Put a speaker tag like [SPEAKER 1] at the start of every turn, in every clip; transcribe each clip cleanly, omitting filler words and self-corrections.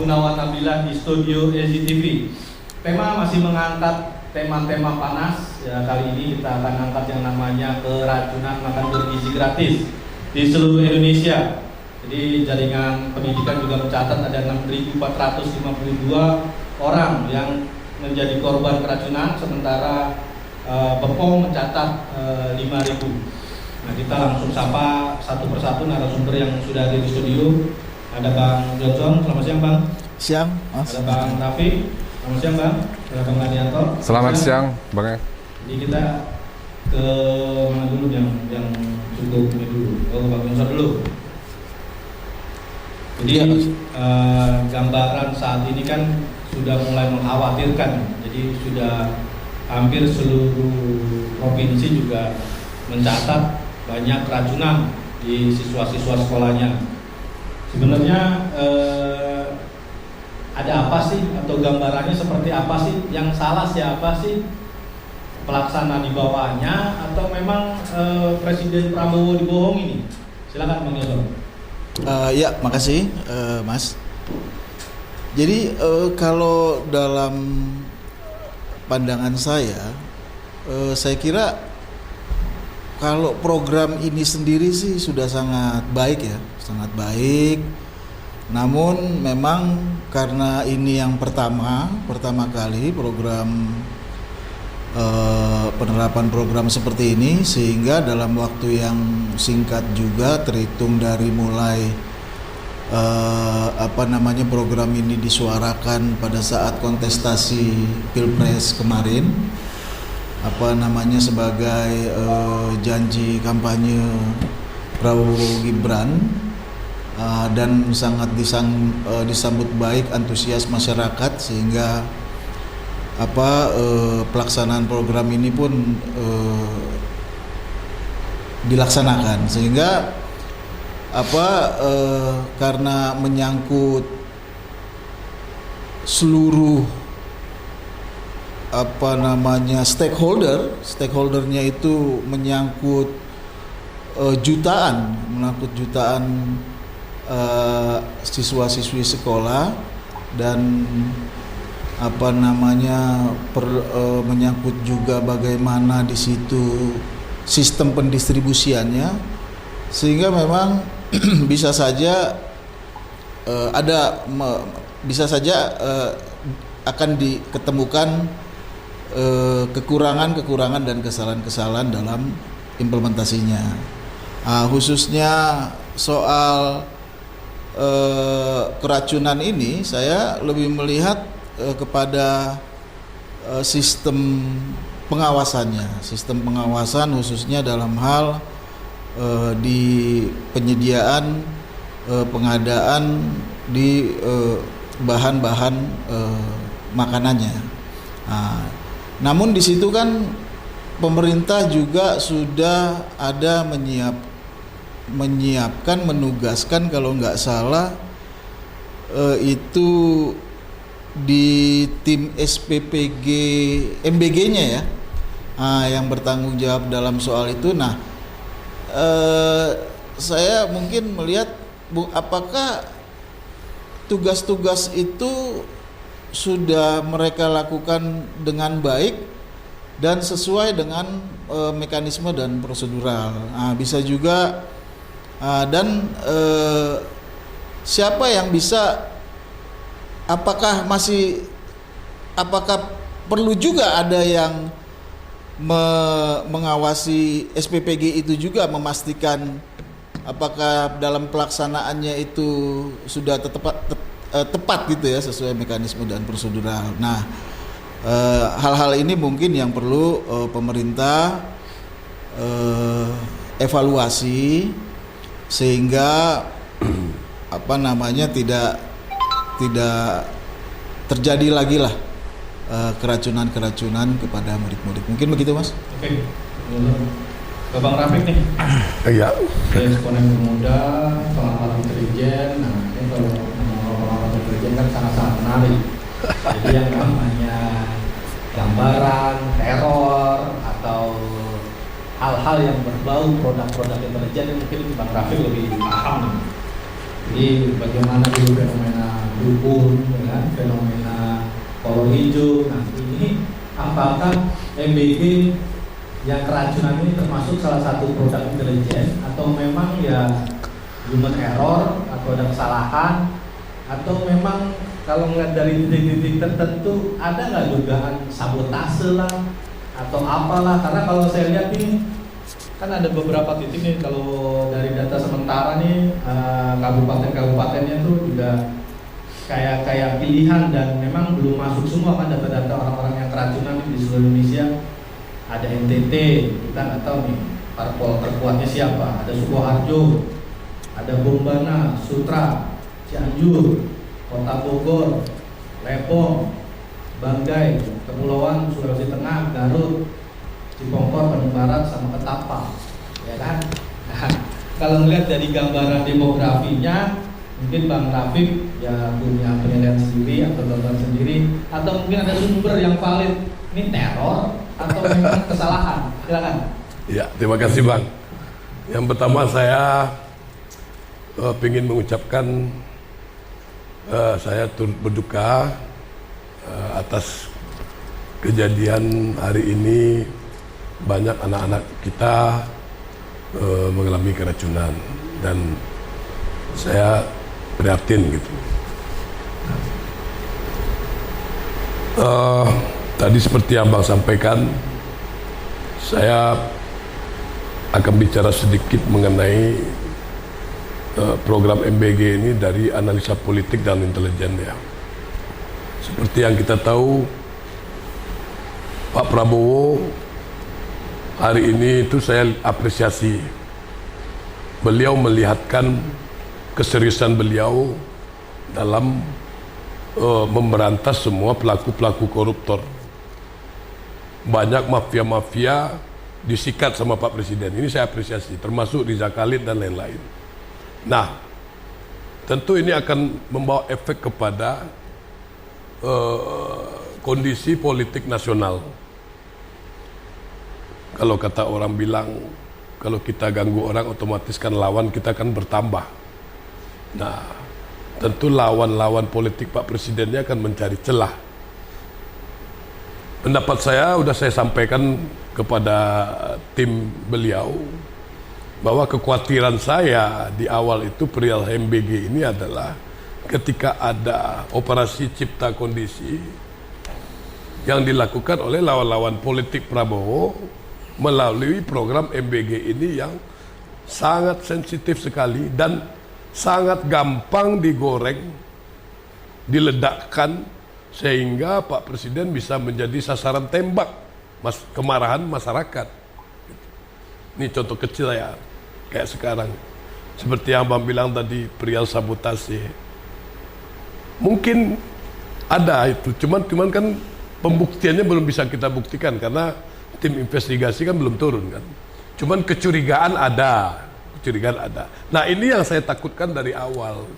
[SPEAKER 1] Gunawan Nabilah di studio LGTV. Tema masih mengangkat tema-tema panas. Ya, kali ini kita akan angkat yang namanya keracunan makan bergizi gratis di seluruh Indonesia. Jadi jaringan pendidikan juga mencatat ada 6.452 orang yang menjadi korban keracunan, sementara BPOM mencatat 5.000. Nah, kita langsung sapa satu persatu narasumber yang sudah ada di studio. Ada Bang Johnson, selamat siang Bang.
[SPEAKER 2] Siang, Mas.
[SPEAKER 1] Ada Bang Rafi, selamat siang Bang. Ada Bang Lanianto.
[SPEAKER 3] Selamat siang Bang.
[SPEAKER 1] Jadi kita ke mana dulu yang cukup ini dulu. Oh, Bang Johnson dulu. Jadi gambaran saat ini kan sudah mulai mengkhawatirkan. Jadi sudah hampir seluruh provinsi juga mencatat banyak keracunan di siswa-siswa sekolahnya. Sebenarnya ada apa sih, atau gambarannya seperti apa sih? Yang salah siapa sih? Pelaksana di bawahnya atau memang Presiden Prabowo dibohongi nih? Silakan Bang Yoso.
[SPEAKER 2] Ya, makasih Mas. Jadi kalau dalam pandangan saya kira kalau program ini sendiri sih sudah sangat baik ya, sangat baik. Namun memang karena ini yang pertama kali program penerapan program seperti ini, sehingga dalam waktu yang singkat juga terhitung dari mulai program ini disuarakan pada saat kontestasi Pilpres kemarin, sebagai janji kampanye Prabowo Gibran, dan sangat disambut baik antusias masyarakat, sehingga pelaksanaan program ini pun dilaksanakan, sehingga karena menyangkut seluruh stakeholdernya itu menyangkut jutaan siswa-siswi sekolah, dan menyangkut juga bagaimana di situ sistem pendistribusiannya, sehingga memang bisa saja akan diketemukan kekurangan dan kesalahan-kesalahan dalam implementasinya. Khususnya soal keracunan ini, saya lebih melihat kepada sistem pengawasan khususnya dalam hal di penyediaan pengadaan di bahan-bahan makanannya. Namun di situ kan pemerintah juga sudah ada menugaskan kalau nggak salah itu di tim SPPG MBG-nya ya, yang bertanggung jawab dalam soal itu. Nah, saya mungkin melihat apakah tugas-tugas itu sudah mereka lakukan dengan baik dan sesuai dengan mekanisme dan prosedural. Bisa juga siapa yang bisa, apakah perlu juga ada yang mengawasi SPPG itu juga, memastikan apakah dalam pelaksanaannya itu sudah tepat gitu ya, sesuai mekanisme dan prosedural. Nah, hal-hal ini mungkin yang perlu pemerintah evaluasi, sehingga tidak terjadi lagi lah keracunan kepada murid-murid. Mungkin begitu, Mas.
[SPEAKER 1] Oke. Bang Rafiq nih.
[SPEAKER 3] Iya.
[SPEAKER 1] Eksponen pemuda, pengamat intelijen. Nah, ini kalau pengamat intelijen kan sangat-sangat menarik. Jadi yang namanya gambaran teror atau hal-hal yang berbau produk-produk intelijen, mungkin Bang Rafiq lebih paham. Jadi bagaimana dulu fenomena dukun, ya kan? Fenomena kolor hijau. Nah ini apakah MBG yang keracunan ini termasuk salah satu produk intelijen atau memang ya human error atau ada kesalahan, atau memang kalau ngeliat dari titik-titik tertentu ada nggak dugaan sabotase lah atau apalah? Karena kalau saya lihat nih kan ada beberapa titik nih, kalau dari data sementara nih kabupaten-kabupatennya tuh juga kayak pilihan dan memang belum masuk semua kan data-data orang-orang yang keracunan di seluruh Indonesia. Ada NTT, kita nggak tahu nih parpol terkuatnya siapa. Ada Sukoharjo, ada Bombana, Sutra, Cianjur, Kota Bogor, Lepong, Banggai, Kepulauan Sulawesi Tengah, Garut, Cipongkor, Bandung Barat, sama Ketapang, ya kan? Nah, kalau melihat dari gambaran demografinya, mungkin Bang Rafiq ya punya penilaian sendiri atau tonton sendiri, atau mungkin ada sumber yang valid. Ini teror atau memang kesalahan? Silakan.
[SPEAKER 4] Ya, terima kasih Bang. Yang pertama saya ingin mengucapkan saya turut berduka atas kejadian hari ini. Banyak anak-anak kita mengalami keracunan dan saya prihatin gitu. Tadi seperti yang Bang sampaikan, saya akan bicara sedikit mengenai program MBG ini dari analisa politik dan intelijen ya. Seperti yang kita tahu, Pak Prabowo hari ini itu saya apresiasi. Beliau melihatkan keseriusan beliau dalam memberantas semua pelaku-pelaku koruptor. Banyak mafia-mafia disikat sama Pak Presiden. Ini saya apresiasi, termasuk Riza Khalid dan lain-lain. Nah, tentu ini akan membawa efek kepada kondisi politik nasional. Kalau kata orang bilang, kalau kita ganggu orang otomatis kan lawan kita kan bertambah. Nah, tentu lawan-lawan politik Pak Presidennya akan mencari celah. Pendapat saya sudah saya sampaikan kepada tim beliau bahwa kekhawatiran saya di awal itu perihal MBG ini adalah ketika ada operasi cipta kondisi yang dilakukan oleh lawan-lawan politik Prabowo melalui program MBG ini yang sangat sensitif sekali dan sangat gampang digoreng, diledakkan, sehingga Pak Presiden bisa menjadi sasaran tembak kemarahan masyarakat. Ini contoh kecil ya, kayak sekarang. Seperti yang Bang bilang tadi, perihal sabotase. Mungkin ada itu, cuman kan pembuktiannya belum bisa kita buktikan karena tim investigasi kan belum turun kan. Cuman kecurigaan ada. Nah ini yang saya takutkan dari awal,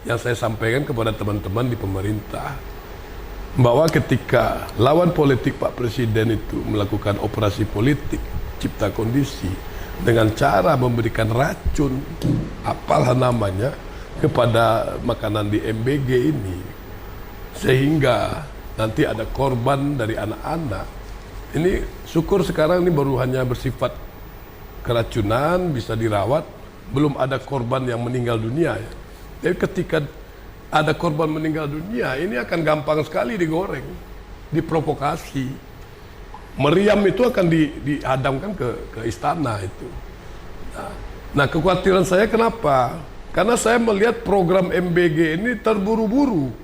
[SPEAKER 4] yang saya sampaikan kepada teman-teman di pemerintah, bahwa ketika lawan politik Pak Presiden itu melakukan operasi politik cipta kondisi dengan cara memberikan racun, apalah namanya, kepada makanan di MBG ini, sehingga nanti ada korban dari anak-anak. Ini syukur sekarang ini baru hanya bersifat keracunan, bisa dirawat, belum ada korban yang meninggal dunia ya. Tapi ketika ada korban meninggal dunia, ini akan gampang sekali digoreng, diprovokasi. Meriam itu akan dihadamkan ke istana itu. Nah, kekhawatiran saya kenapa? Karena saya melihat program MBG ini terburu-buru.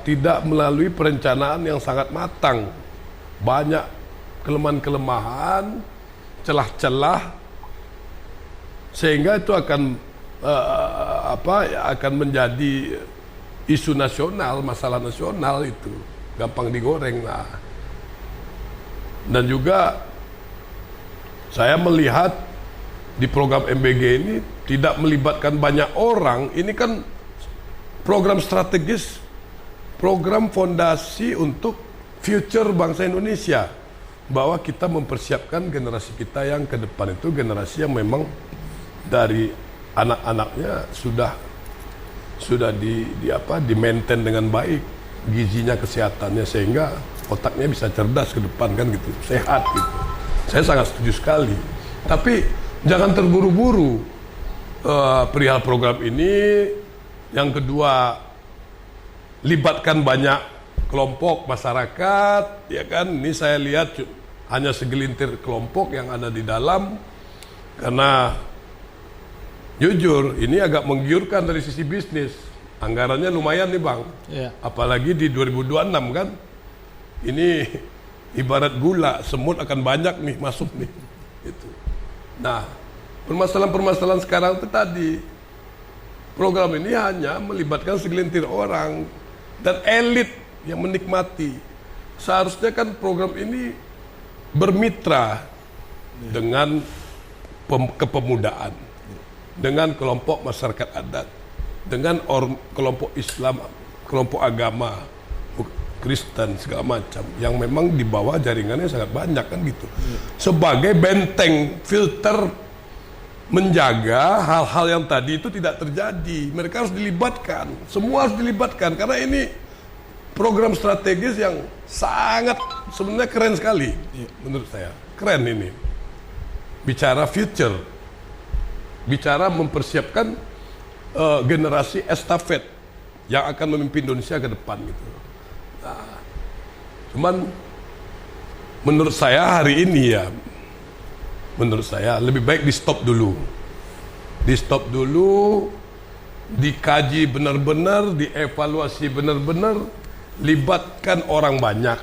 [SPEAKER 4] Tidak melalui perencanaan yang sangat matang. Banyak kelemahan-kelemahan, celah-celah, sehingga itu akan akan menjadi isu nasional, masalah nasional itu gampang digoreng. Nah, dan juga saya melihat di program MBG ini tidak melibatkan banyak orang. Ini kan program strategis, program fondasi untuk future bangsa Indonesia, bahwa kita mempersiapkan generasi kita yang ke depan itu generasi yang memang dari anak-anaknya sudah di maintain dengan baik gizinya, kesehatannya, sehingga otaknya bisa cerdas ke depan kan gitu, sehat gitu. Saya sangat setuju sekali. Tapi jangan terburu-buru perihal program ini. Yang kedua, libatkan banyak kelompok masyarakat, ya kan? Ini saya lihat hanya segelintir kelompok yang ada di dalam, karena jujur ini agak menggiurkan dari sisi bisnis. Anggarannya lumayan nih Bang.
[SPEAKER 1] Iya.
[SPEAKER 4] Apalagi di 2026 kan. Ini ibarat gula, semut akan banyak nih masuk nih. Gitu. Nah, permasalahan-permasalahan sekarang itu tadi, program ini hanya melibatkan segelintir orang dan elit yang menikmati. Seharusnya kan program ini bermitra dengan kepemudaan, dengan kelompok masyarakat adat, dengan kelompok Islam, kelompok agama, Kristen, segala macam, yang memang di bawah jaringannya sangat banyak kan gitu. Sebagai benteng filter menjaga hal-hal yang tadi itu tidak terjadi. Mereka harus dilibatkan, semua harus dilibatkan, karena ini program strategis yang sangat sebenarnya keren sekali. Menurut saya keren ini. Bicara future, bicara mempersiapkan generasi estafet yang akan memimpin Indonesia ke depan gitu. Nah, cuman menurut saya hari ini ya, menurut saya lebih baik di stop dulu, dikaji benar-benar, dievaluasi benar-benar, libatkan orang banyak,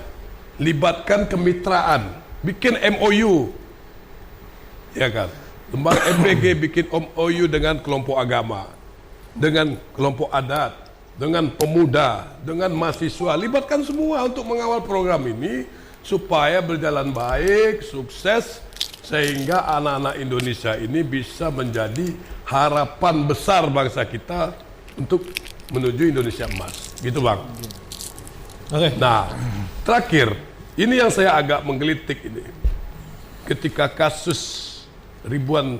[SPEAKER 4] libatkan kemitraan, bikin MOU, ya kan? Lembaga MBG bikin MOU dengan kelompok agama, dengan kelompok adat, dengan pemuda, dengan mahasiswa, libatkan semua untuk mengawal program ini supaya berjalan baik, sukses, sehingga anak-anak Indonesia ini bisa menjadi harapan besar bangsa kita untuk menuju Indonesia emas. Gitu Bang.
[SPEAKER 1] Oke.
[SPEAKER 4] Nah, terakhir, ini yang saya agak menggelitik ini. Ketika kasus ribuan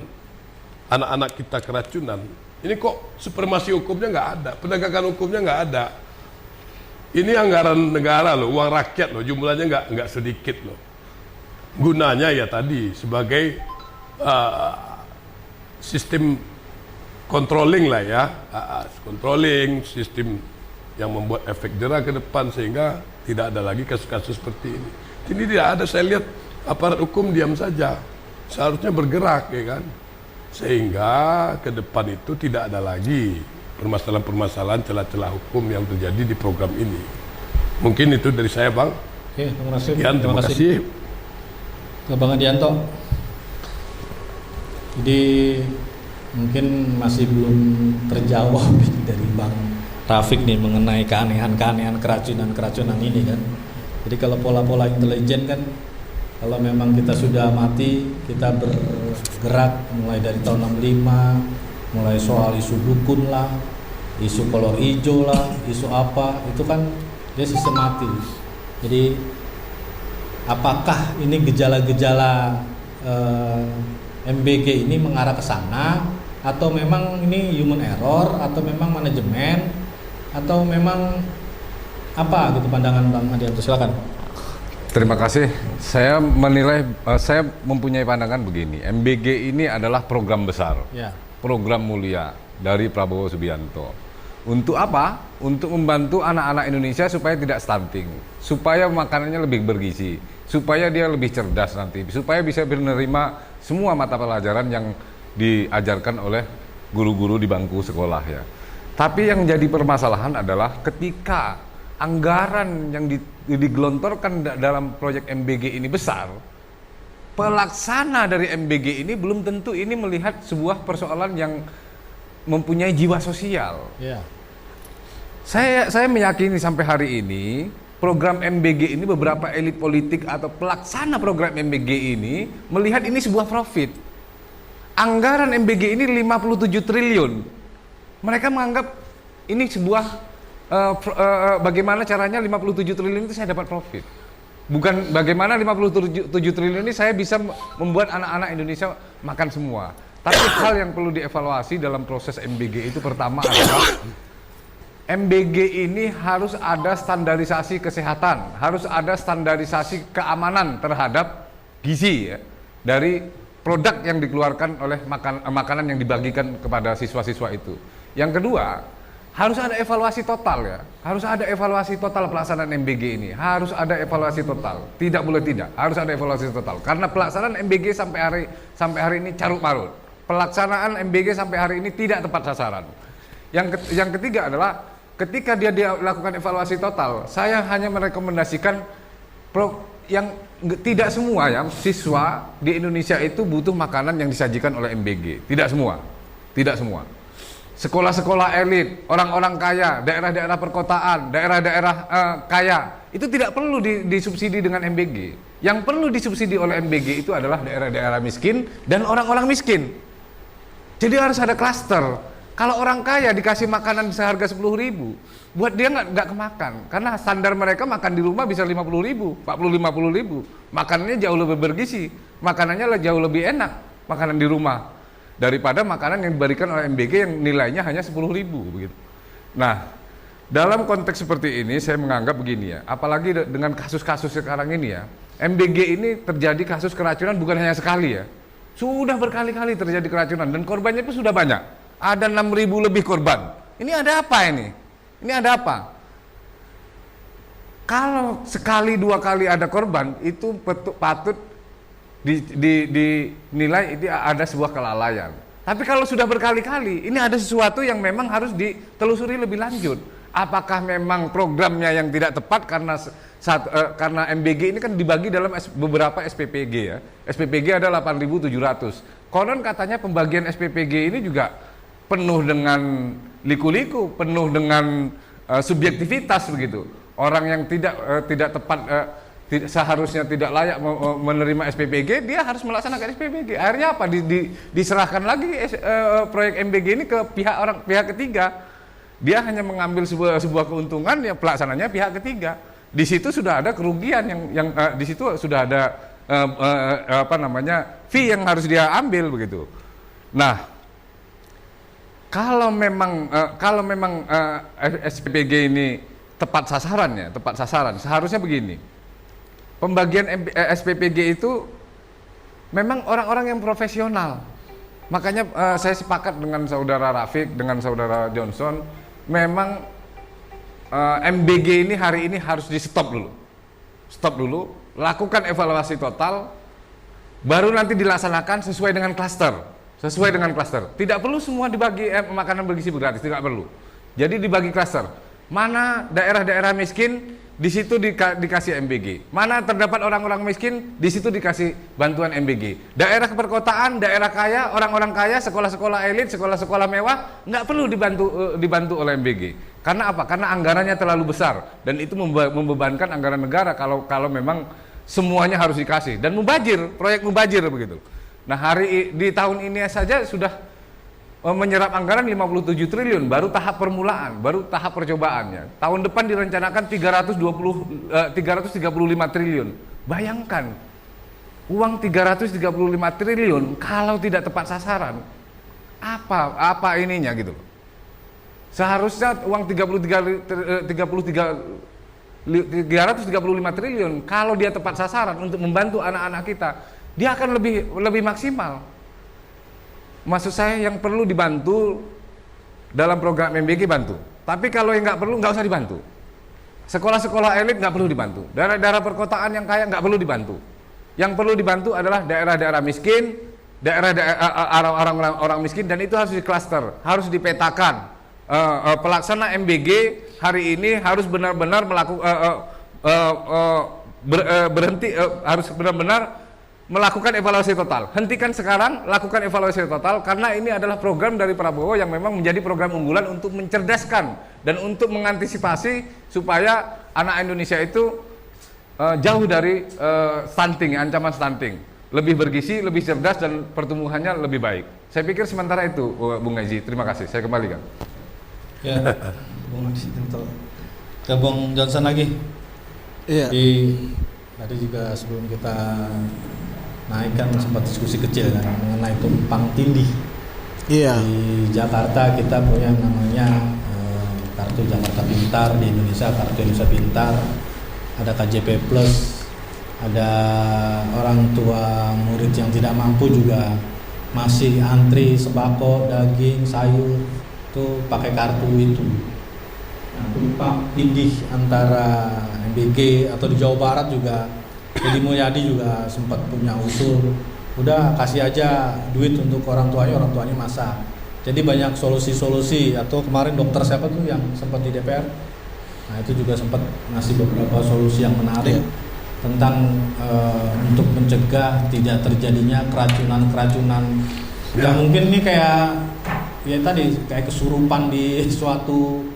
[SPEAKER 4] anak-anak kita keracunan, ini kok supremasi hukumnya nggak ada, penegakan hukumnya nggak ada. Ini anggaran negara loh, uang rakyat loh, jumlahnya nggak sedikit loh. Gunanya ya tadi sebagai sistem controlling lah ya, controlling sistem yang membuat efek jerah ke depan sehingga tidak ada lagi kasus-kasus seperti ini. Ini tidak ada, saya lihat aparat hukum diam saja, seharusnya bergerak ya kan, sehingga ke depan itu tidak ada lagi permasalahan-permasalahan celah-celah hukum yang terjadi di program ini. Mungkin itu dari saya Bang.
[SPEAKER 1] Oke, terima kasih.
[SPEAKER 4] Terima kasih.
[SPEAKER 1] Ke Bang Adianto. Jadi mungkin masih belum terjawab dari Bang Rafiq nih mengenai keanehan-keanehan keracunan ini kan. Jadi kalau pola-pola intelijen kan, kalau memang kita sudah mati, kita bergerak mulai dari tahun 65, mulai soal isu dukun lah, isu kolor hijau lah, isu apa, itu kan dia sistematis. Jadi apakah ini gejala-gejala MBG ini mengarah ke sana, atau memang ini human error, atau memang manajemen, atau memang apa gitu pandangan Bang Adianto? Silakan.
[SPEAKER 3] Terima kasih. Saya menilai, saya mempunyai pandangan begini. MBG ini adalah program besar,
[SPEAKER 1] Ya.
[SPEAKER 3] program mulia dari Prabowo Subianto. Untuk apa? Untuk membantu anak-anak Indonesia supaya tidak stunting, supaya makanannya lebih bergizi, supaya dia lebih cerdas nanti, supaya bisa menerima semua mata pelajaran yang diajarkan oleh guru-guru di bangku sekolah ya. Tapi yang jadi permasalahan adalah ketika anggaran yang digelontorkan dalam proyek MBG ini besar, pelaksana dari MBG ini belum tentu ini melihat sebuah persoalan yang mempunyai jiwa sosial.
[SPEAKER 1] Ya.
[SPEAKER 3] Saya meyakini sampai hari ini program MBG ini beberapa elit politik atau pelaksana program MBG ini melihat ini sebuah profit. Anggaran MBG ini 57 triliun. Mereka menganggap ini sebuah bagaimana caranya 57 triliun itu saya dapat profit. Bukan bagaimana 57 triliun ini saya bisa membuat anak-anak Indonesia makan semua. Tapi hal yang perlu dievaluasi dalam proses MBG itu pertama adalah MBG ini harus ada standarisasi kesehatan, harus ada standarisasi keamanan terhadap gizi ya, dari produk yang dikeluarkan oleh makanan yang dibagikan kepada siswa-siswa itu. Yang kedua, harus ada evaluasi total ya, harus ada evaluasi total pelaksanaan MBG ini, harus ada evaluasi total, tidak boleh tidak, harus ada evaluasi total. Karena pelaksanaan MBG sampai hari ini carut marut, pelaksanaan MBG sampai hari ini tidak tepat sasaran. Yang ketiga adalah ketika dia lakukan evaluasi total, saya hanya merekomendasikan yang tidak semua ya siswa di Indonesia itu butuh makanan yang disajikan oleh MBG. Tidak semua. Tidak semua. Sekolah-sekolah elit, orang-orang kaya, daerah-daerah perkotaan, daerah-daerah kaya, itu tidak perlu disubsidi dengan MBG. Yang perlu disubsidi oleh MBG itu adalah daerah-daerah miskin dan orang-orang miskin. Jadi harus ada klaster. Kalau orang kaya dikasih makanan seharga 10.000, buat dia nggak kemakan. Karena standar mereka makan di rumah bisa 50.000, 40-50.000. Makanannya jauh lebih bergizi, makanannya jauh lebih enak, makanan di rumah daripada makanan yang diberikan oleh MBG yang nilainya hanya 10.000 begitu. Nah, dalam konteks seperti ini saya menganggap begini ya, apalagi dengan kasus-kasus sekarang ini ya, MBG ini terjadi kasus keracunan bukan hanya sekali ya, sudah berkali-kali terjadi keracunan dan korbannya pun sudah banyak. Ada 6.000 lebih korban. Ini ada apa ini? Ini ada apa? Kalau sekali dua kali ada korban itu patut dinilai ini ada sebuah kelalaian. Tapi kalau sudah berkali-kali, ini ada sesuatu yang memang harus ditelusuri lebih lanjut. Apakah memang programnya yang tidak tepat karena MBG ini kan dibagi dalam beberapa SPPG ya. SPPG ada 8.700. Konon katanya pembagian SPPG ini juga penuh dengan liku-liku, penuh dengan subjektivitas begitu. Orang yang tidak tepat seharusnya tidak layak menerima SPPG, dia harus melaksanakan SPPG. Akhirnya apa? Diserahkan lagi proyek MBG ini ke pihak ketiga. Dia hanya mengambil sebuah keuntungan, ya pelaksananya pihak ketiga. Di situ sudah ada kerugian yang di situ sudah ada fee yang harus dia ambil begitu. Nah, kalau memang SPPG ini tepat sasaran, seharusnya begini. Pembagian SPPG itu memang orang-orang yang profesional. Makanya saya sepakat dengan saudara Rafiq, dengan saudara Johnson, memang MBG ini hari ini harus di stop dulu. Stop dulu, lakukan evaluasi total, baru nanti dilaksanakan sesuai dengan klaster. Tidak perlu semua dibagi makanan bergizi gratis, tidak perlu. Jadi dibagi klaster. Mana daerah-daerah miskin, di situ dikasih MBG. Mana terdapat orang-orang miskin, di situ dikasih bantuan MBG. Daerah perkotaan, daerah kaya, orang-orang kaya, sekolah-sekolah elit, sekolah-sekolah mewah, nggak perlu dibantu oleh MBG. Karena apa? Karena anggarannya terlalu besar dan itu membebankan anggaran negara kalau memang semuanya harus dikasih dan proyek mubazir begitu. Nah, di tahun ini saja sudah menyerap anggaran 57 triliun, baru tahap permulaan, baru tahap percobaannya. Tahun depan direncanakan 335 triliun. Bayangkan, uang 335 triliun kalau tidak tepat sasaran, apa ininya gitu. Seharusnya uang 335 triliun kalau dia tepat sasaran untuk membantu anak-anak kita, dia akan lebih maksimal. Maksud saya yang perlu dibantu dalam program MBG bantu. Tapi kalau yang nggak perlu nggak usah dibantu. Sekolah-sekolah elit nggak perlu dibantu. Daerah-daerah perkotaan yang kaya nggak perlu dibantu. Yang perlu dibantu adalah daerah-daerah miskin, orang miskin, dan itu harus diklaster, harus dipetakan. Pelaksana MBG hari ini harus benar-benar harus benar-benar melakukan evaluasi total. Hentikan sekarang, lakukan evaluasi total, karena ini adalah program dari Prabowo yang memang menjadi program unggulan untuk mencerdaskan dan untuk mengantisipasi supaya anak Indonesia itu jauh dari stunting, ancaman stunting, lebih bergizi, lebih cerdas, dan pertumbuhannya lebih baik. Saya pikir sementara itu, Bung Haji. Terima kasih. Saya kembalikan.
[SPEAKER 1] Ya, Bung Haji, ke Bung Johnson lagi.
[SPEAKER 2] Iya.
[SPEAKER 1] Tadi juga sebelum kita naik kan sempat diskusi kecil kan mengenai tumpang tindih.
[SPEAKER 2] Iya.
[SPEAKER 1] Di Jakarta kita punya namanya kartu Jakarta Pintar, di Indonesia kartu Indonesia Pintar, ada KJP Plus, ada orang tua murid yang tidak mampu juga masih antri sembako, daging, sayur itu pakai kartu itu. Nah, tumpang tindih antara MBG atau di Jawa Barat juga Deddy Mulyadi juga sempat punya usul, udah kasih aja duit untuk orang tuanya masak. Jadi banyak solusi-solusi, atau kemarin dokter siapa tuh yang sempat di DPR, nah itu juga sempat ngasih beberapa solusi yang menarik tentang untuk mencegah tidak terjadinya keracunan-keracunan. Ya mungkin ini kayak ya tadi kayak kesurupan di suatu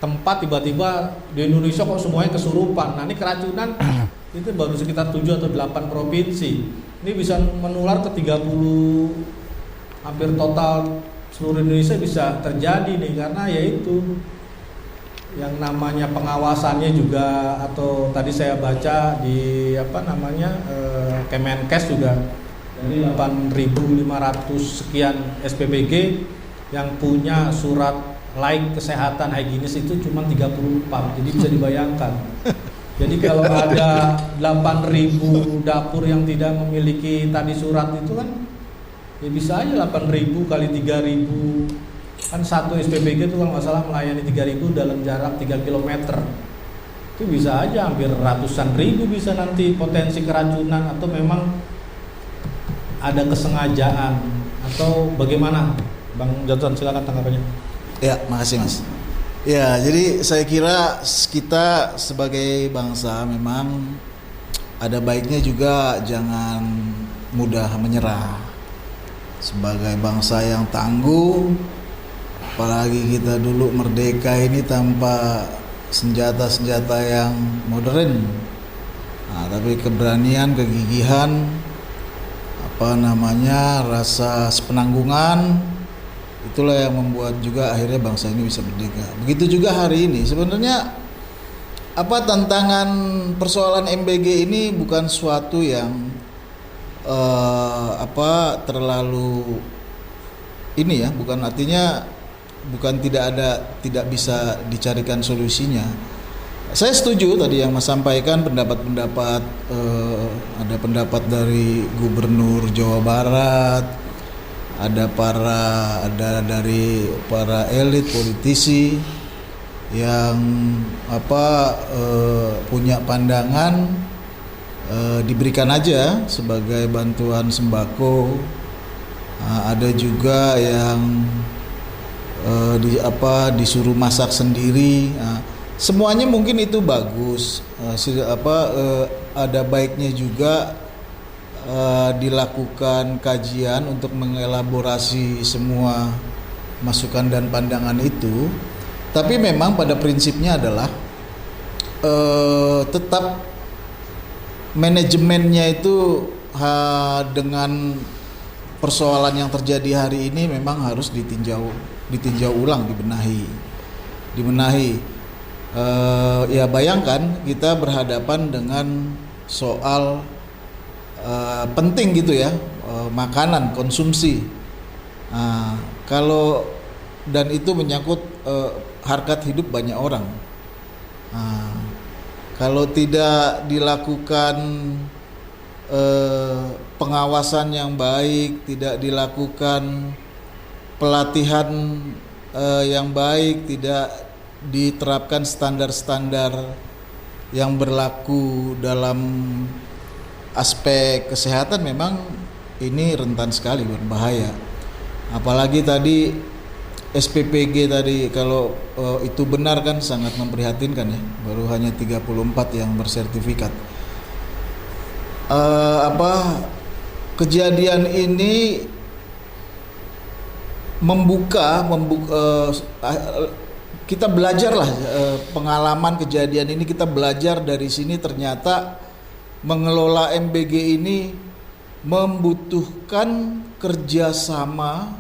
[SPEAKER 1] tempat, tiba-tiba di Indonesia kok semuanya kesurupan. Nah ini keracunan itu baru sekitar 7 atau 8 provinsi. Ini bisa menular ke 30, hampir total seluruh Indonesia bisa terjadi nih, karena yaitu yang namanya pengawasannya juga, atau tadi saya baca di Kemenkes juga dari 8.500 sekian SPBG yang punya surat laik kesehatan higienis itu cuma 34, jadi bisa dibayangkan. Jadi kalau ada 8.000 dapur yang tidak memiliki tadi surat itu kan, ya bisa aja 8.000 kali 3.000, kan satu SPBG itu kalau nggak salah melayani 3.000 dalam jarak 3 km. Itu bisa aja hampir ratusan ribu bisa nanti potensi keracunan, atau memang ada kesengajaan atau bagaimana? Bang Johnson, silakan tanggapannya.
[SPEAKER 2] Ya, makasih Mas. Ya, jadi saya kira kita sebagai bangsa memang ada baiknya juga jangan mudah menyerah. Sebagai bangsa yang tangguh, apalagi kita dulu merdeka ini tanpa senjata-senjata yang modern. Nah, tapi keberanian, kegigihan, rasa sepenanggungan, itulah yang membuat juga akhirnya bangsa ini bisa merdeka. Begitu juga hari ini. Sebenarnya tantangan persoalan MBG ini bukan suatu yang terlalu ini ya, bukan artinya tidak bisa dicarikan solusinya. Saya setuju tadi yang Mas sampaikan pendapat-pendapat, ada pendapat dari Gubernur Jawa Barat, ada dari para elit politisi yang punya pandangan, diberikan aja sebagai bantuan sembako. Ada juga yang disuruh masak sendiri. Semuanya mungkin itu bagus. Ada baiknya juga dilakukan kajian untuk mengelaborasi semua masukan dan pandangan itu. Tapi memang pada prinsipnya adalah tetap manajemennya itu dengan persoalan yang terjadi hari ini memang harus ditinjau ulang, dibenahi. Ya bayangkan kita berhadapan dengan soal penting gitu ya, makanan, konsumsi. Dan itu menyangkut harkat hidup banyak orang. Kalau tidak dilakukan pengawasan yang baik, tidak dilakukan pelatihan yang baik, tidak diterapkan standar-standar yang berlaku dalam aspek kesehatan, memang ini rentan sekali berbahaya. Apalagi tadi SPPG tadi, kalau itu benar kan sangat memprihatinkan ya, baru hanya 34 yang bersertifikat. Kejadian ini membuka kita belajarlah, pengalaman kejadian ini kita belajar dari sini. Ternyata mengelola MBG ini membutuhkan kerjasama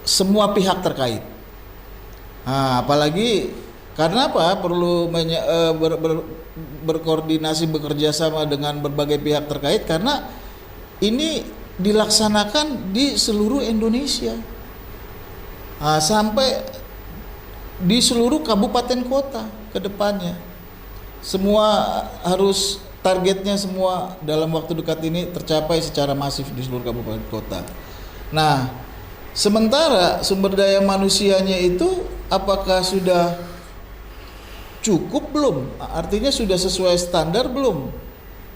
[SPEAKER 2] semua pihak terkait. Apalagi Karena apa? Perlu berkoordinasi, bekerja sama dengan berbagai pihak terkait, karena ini dilaksanakan di seluruh Indonesia, sampai di seluruh kabupaten kota ke depannya. Semua harus, targetnya semua dalam waktu dekat ini tercapai secara masif di seluruh kabupaten kota. Nah, sementara sumber daya manusianya itu apakah sudah cukup belum? Artinya sudah sesuai standar belum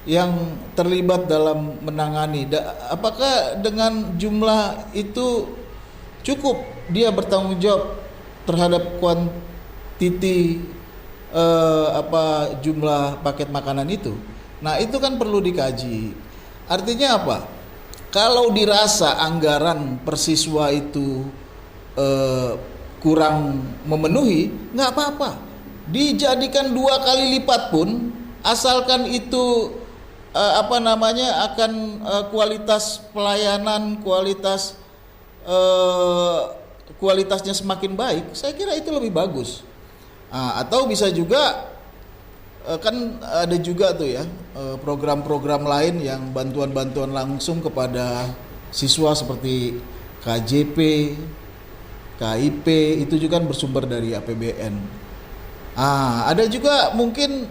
[SPEAKER 2] yang terlibat dalam menangani? Apakah dengan jumlah itu cukup dia bertanggung jawab terhadap kuantiti jumlah paket makanan itu? Nah, itu kan perlu dikaji. Artinya apa? Kalau dirasa anggaran per siswa itu kurang memenuhi, nggak apa-apa, dijadikan 2 kali lipat pun, asalkan itu akan kualitas pelayanan, kualitasnya semakin baik. Saya kira itu lebih bagus. Atau bisa juga kan ada juga tuh ya program-program lain yang bantuan-bantuan langsung kepada siswa seperti KJP, KIP, itu juga kan bersumber dari APBN. Ada juga mungkin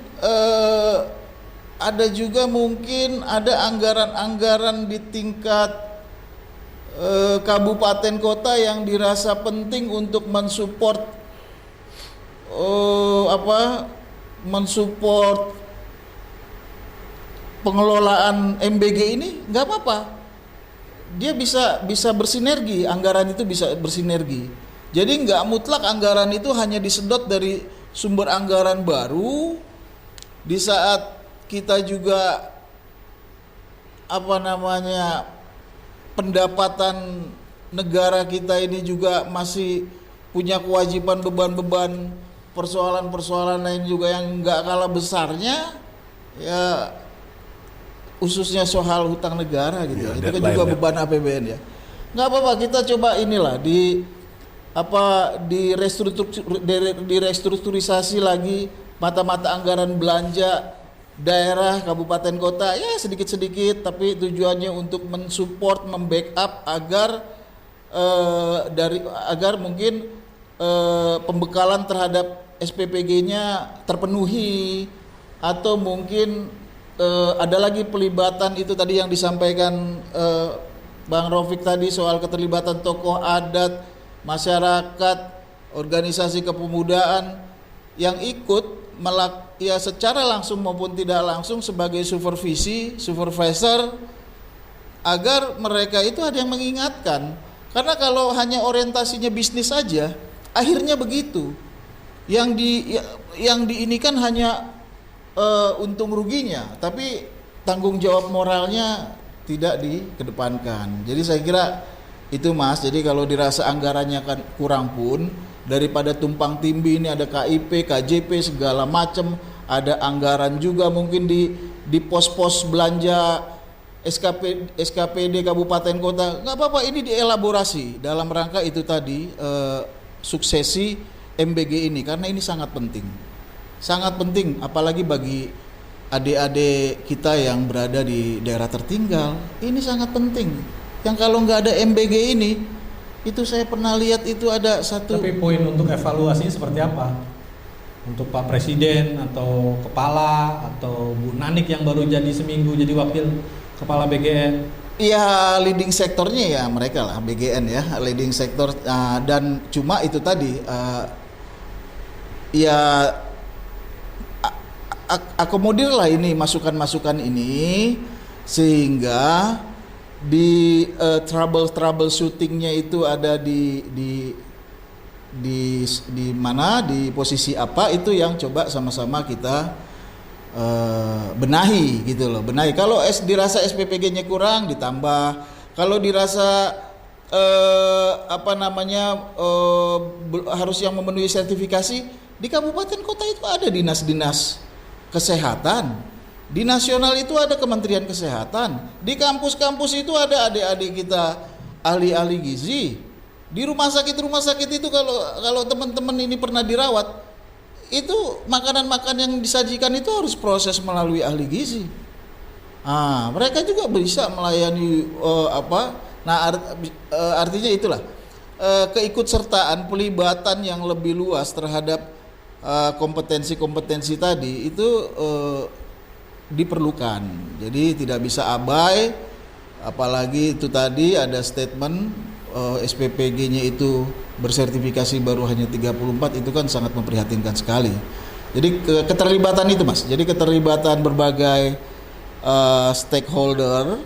[SPEAKER 2] ada anggaran-anggaran di tingkat kabupaten kota yang dirasa penting untuk mensupport pengelolaan MBG ini. Nggak apa-apa, dia bisa bersinergi, anggaran itu bisa bersinergi. Jadi nggak mutlak anggaran itu hanya disedot dari sumber anggaran baru di saat kita juga pendapatan negara kita ini juga masih punya kewajiban, beban-beban, persoalan-persoalan lain juga yang nggak kalah besarnya, ya khususnya soal hutang negara gitu. Ya, itu kan juga beban APBN ya. Nggak apa-apa, kita coba inilah direstrukturisasi lagi mata-mata anggaran belanja daerah, kabupaten kota, ya sedikit-sedikit, tapi tujuannya untuk mensupport, membackup agar mungkin pembekalan terhadap SPPG-nya terpenuhi, atau mungkin ada lagi pelibatan itu tadi yang disampaikan Bang Raufik tadi soal keterlibatan tokoh adat, masyarakat, organisasi kepemudaan yang ikut secara langsung maupun tidak langsung sebagai supervisor, agar mereka itu ada yang mengingatkan. Karena kalau hanya orientasinya bisnis saja, akhirnya begitu. Yang diinikan hanya untung ruginya, tapi tanggung jawab moralnya tidak dikedepankan. Jadi saya kira itu Mas. Jadi kalau dirasa anggarannya kan kurang pun, daripada tumpang tindih, ini ada KIP, KJP segala macam, ada anggaran juga mungkin di pos-pos belanja SKPD kabupaten kota, nggak apa-apa, ini dielaborasi dalam rangka itu tadi suksesi MBG ini, karena ini sangat penting apalagi bagi adik-adik kita yang berada di daerah tertinggal. Ini sangat penting, yang kalau nggak ada MBG ini, itu saya pernah lihat itu ada satu.
[SPEAKER 1] Tapi poin untuk evaluasinya seperti apa? Untuk Pak Presiden atau Kepala atau Bu Nanik yang baru jadi seminggu jadi wakil Kepala BGN?
[SPEAKER 2] Ya leading sektornya ya mereka lah, BGN ya, leading sektor, dan cuma itu tadi akomodirlah ini masukan-masukan ini, sehingga di trouble shootingnya itu ada di mana, di posisi apa, itu yang coba sama-sama kita benahi gitu loh. Kalau dirasa SPPG-nya kurang ditambah, kalau dirasa harus yang memenuhi sertifikasi, di kabupaten kota itu ada dinas-dinas kesehatan, di nasional itu ada Kementerian Kesehatan, di kampus-kampus itu ada adik-adik kita ahli-ahli gizi, di rumah sakit itu kalau teman-teman ini pernah dirawat, itu makanan-makanan yang disajikan itu harus proses melalui ahli gizi. Mereka juga bisa melayani artinya itulah keikutsertaan, pelibatan yang lebih luas terhadap kompetensi-kompetensi tadi itu diperlukan. Jadi tidak bisa abai, apalagi itu tadi ada statement SPPG-nya itu bersertifikasi baru hanya 34, itu kan sangat memprihatinkan sekali. Jadi keterlibatan itu Mas, jadi keterlibatan berbagai stakeholder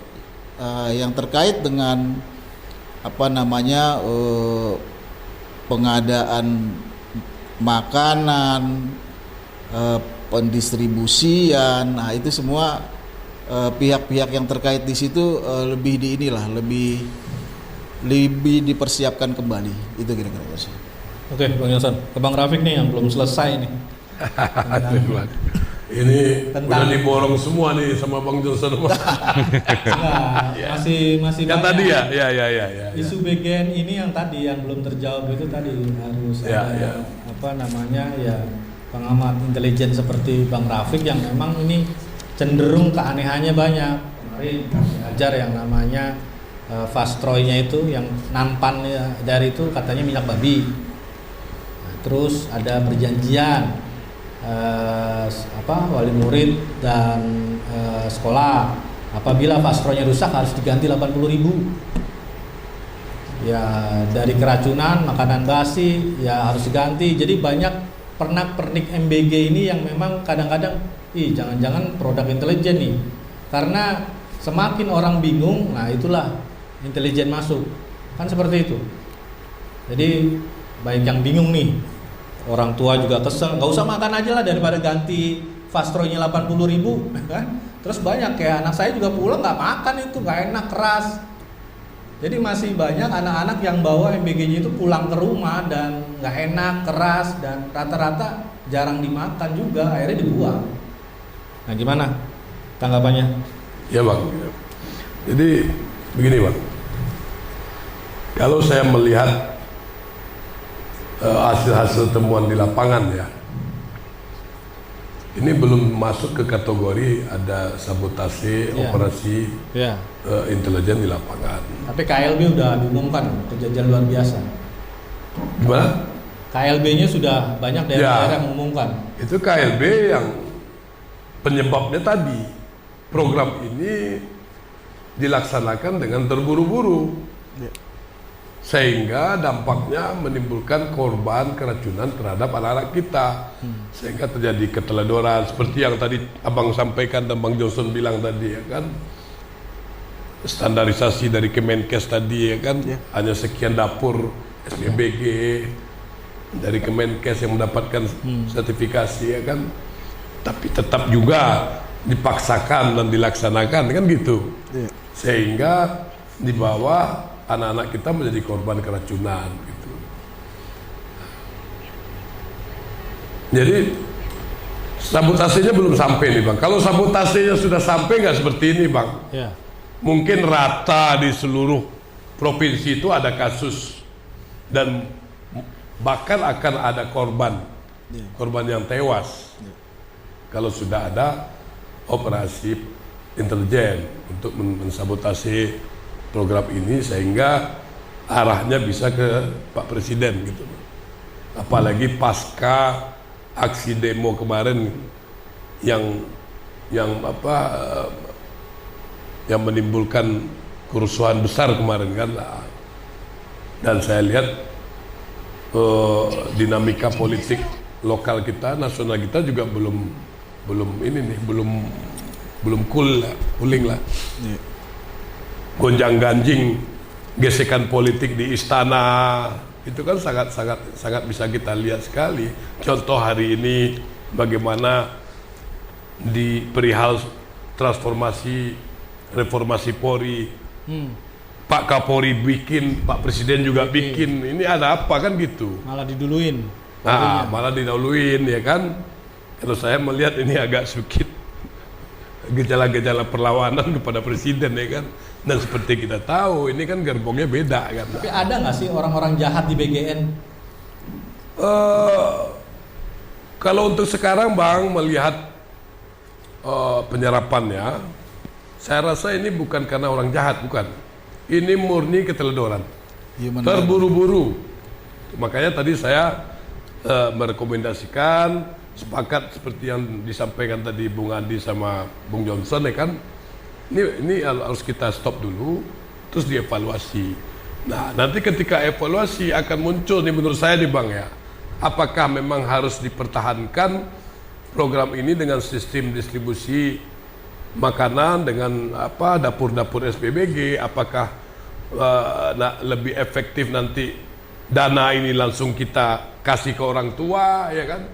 [SPEAKER 2] yang terkait dengan pengadaan makanan, pendistribusian, itu semua pihak-pihak yang terkait di situ lebih dipersiapkan kembali. Itu kira-kira Mas.
[SPEAKER 1] Oke, Bang Johnson, ke Bang Rafiq nih yang belum selesai nih.
[SPEAKER 4] Ini
[SPEAKER 1] Tentang-
[SPEAKER 4] udah diborong semua nih sama Bang Johnson.
[SPEAKER 1] Masih
[SPEAKER 4] Yang
[SPEAKER 1] banyak.
[SPEAKER 4] tadi ya.
[SPEAKER 1] Isu BGN ini yang tadi yang belum terjawab itu tadi harus ada pengamat intelijen seperti Bang Rafiq yang memang ini cenderung keanehannya banyak. Kemarin ajar yang namanya Fastroy-nya itu yang nampan dari itu katanya minyak babi. Nah, terus ada perjanjian wali murid dan sekolah apabila Fastroy-nya rusak harus diganti 80.000. Ya dari keracunan makanan basi ya harus diganti. Jadi banyak pernak-pernik MBG ini yang memang kadang-kadang jangan-jangan produk intelijen nih. Karena semakin orang bingung, nah itulah intelijen masuk. Kan seperti itu. Jadi baik yang bingung nih, orang tua juga kesel, nggak usah makan aja lah daripada ganti Fastroy-nya 80.000 kan. Terus banyak kayak anak saya juga pulang nggak makan itu, nggak enak, keras. Jadi masih banyak anak-anak yang bawa MBG-nya itu pulang ke rumah dan nggak enak, keras, dan rata-rata jarang dimakan juga, akhirnya dibuang. Nah gimana tanggapannya?
[SPEAKER 4] Ya Bang. Jadi begini Bang. Kalau saya melihat hasil-hasil temuan di lapangan ya, ini belum masuk ke kategori ada sabotase operasi intelijen di lapangan.
[SPEAKER 1] Tapi KLB udah diumumkan kejadian luar biasa.
[SPEAKER 4] Gimana?
[SPEAKER 1] KLB-nya sudah banyak daerah-daerah yang mengumumkan.
[SPEAKER 4] Itu KLB yang penyebabnya tadi program ini dilaksanakan dengan terburu-buru, sehingga dampaknya menimbulkan korban keracunan terhadap anak-anak kita, sehingga terjadi keteledoran seperti yang tadi Abang sampaikan dan Bang Johnson bilang tadi ya kan, standarisasi dari Kemenkes tadi ya kan, hanya sekian dapur SPBG dari Kemenkes yang mendapatkan sertifikasi ya kan, tapi tetap juga dipaksakan dan dilaksanakan kan gitu, sehingga di bawah anak-anak kita menjadi korban keracunan gitu. Jadi sabotasenya belum sampai nih Bang. Kalau sabotasenya sudah sampai nggak seperti ini Bang, mungkin rata di seluruh provinsi itu ada kasus dan bahkan akan ada korban yang tewas kalau sudah ada operasi intelijen untuk mensabotase program ini sehingga arahnya bisa ke Pak Presiden gitu. Apalagi pasca aksi demo kemarin yang menimbulkan kerusuhan besar kemarin kan. Dan saya lihat dinamika politik lokal kita, nasional kita juga belum cooling lah. Gonjang-ganjing gesekan politik di istana itu kan sangat bisa kita lihat sekali. Contoh hari ini bagaimana di perihal transformasi reformasi Polri, Pak Kapolri bikin, Pak Presiden juga bikin. Ini ada apa kan gitu?
[SPEAKER 1] Malah diduluin.
[SPEAKER 4] Malah didahuluin ya kan. Kalau saya melihat ini agak sedikit gejala-gejala perlawanan kepada Presiden ya kan. Dan seperti kita tahu ini kan gerbongnya beda kan.
[SPEAKER 1] Tapi ada nggak sih orang-orang jahat di BGN?
[SPEAKER 4] Kalau untuk sekarang Bang melihat penyerapannya, saya rasa ini bukan karena orang jahat, bukan. Ini murni keteledoran. Terburu-buru. Makanya tadi saya merekomendasikan sepakat seperti yang disampaikan tadi Bung Andi sama Bung Johnson ya kan. Ini harus kita stop dulu, terus dievaluasi. Nah, nanti ketika evaluasi akan muncul nih menurut saya nih Bang ya, apakah memang harus dipertahankan program ini dengan sistem distribusi makanan dengan dapur-dapur SPBG, apakah lebih efektif nanti dana ini langsung kita kasih ke orang tua ya kan?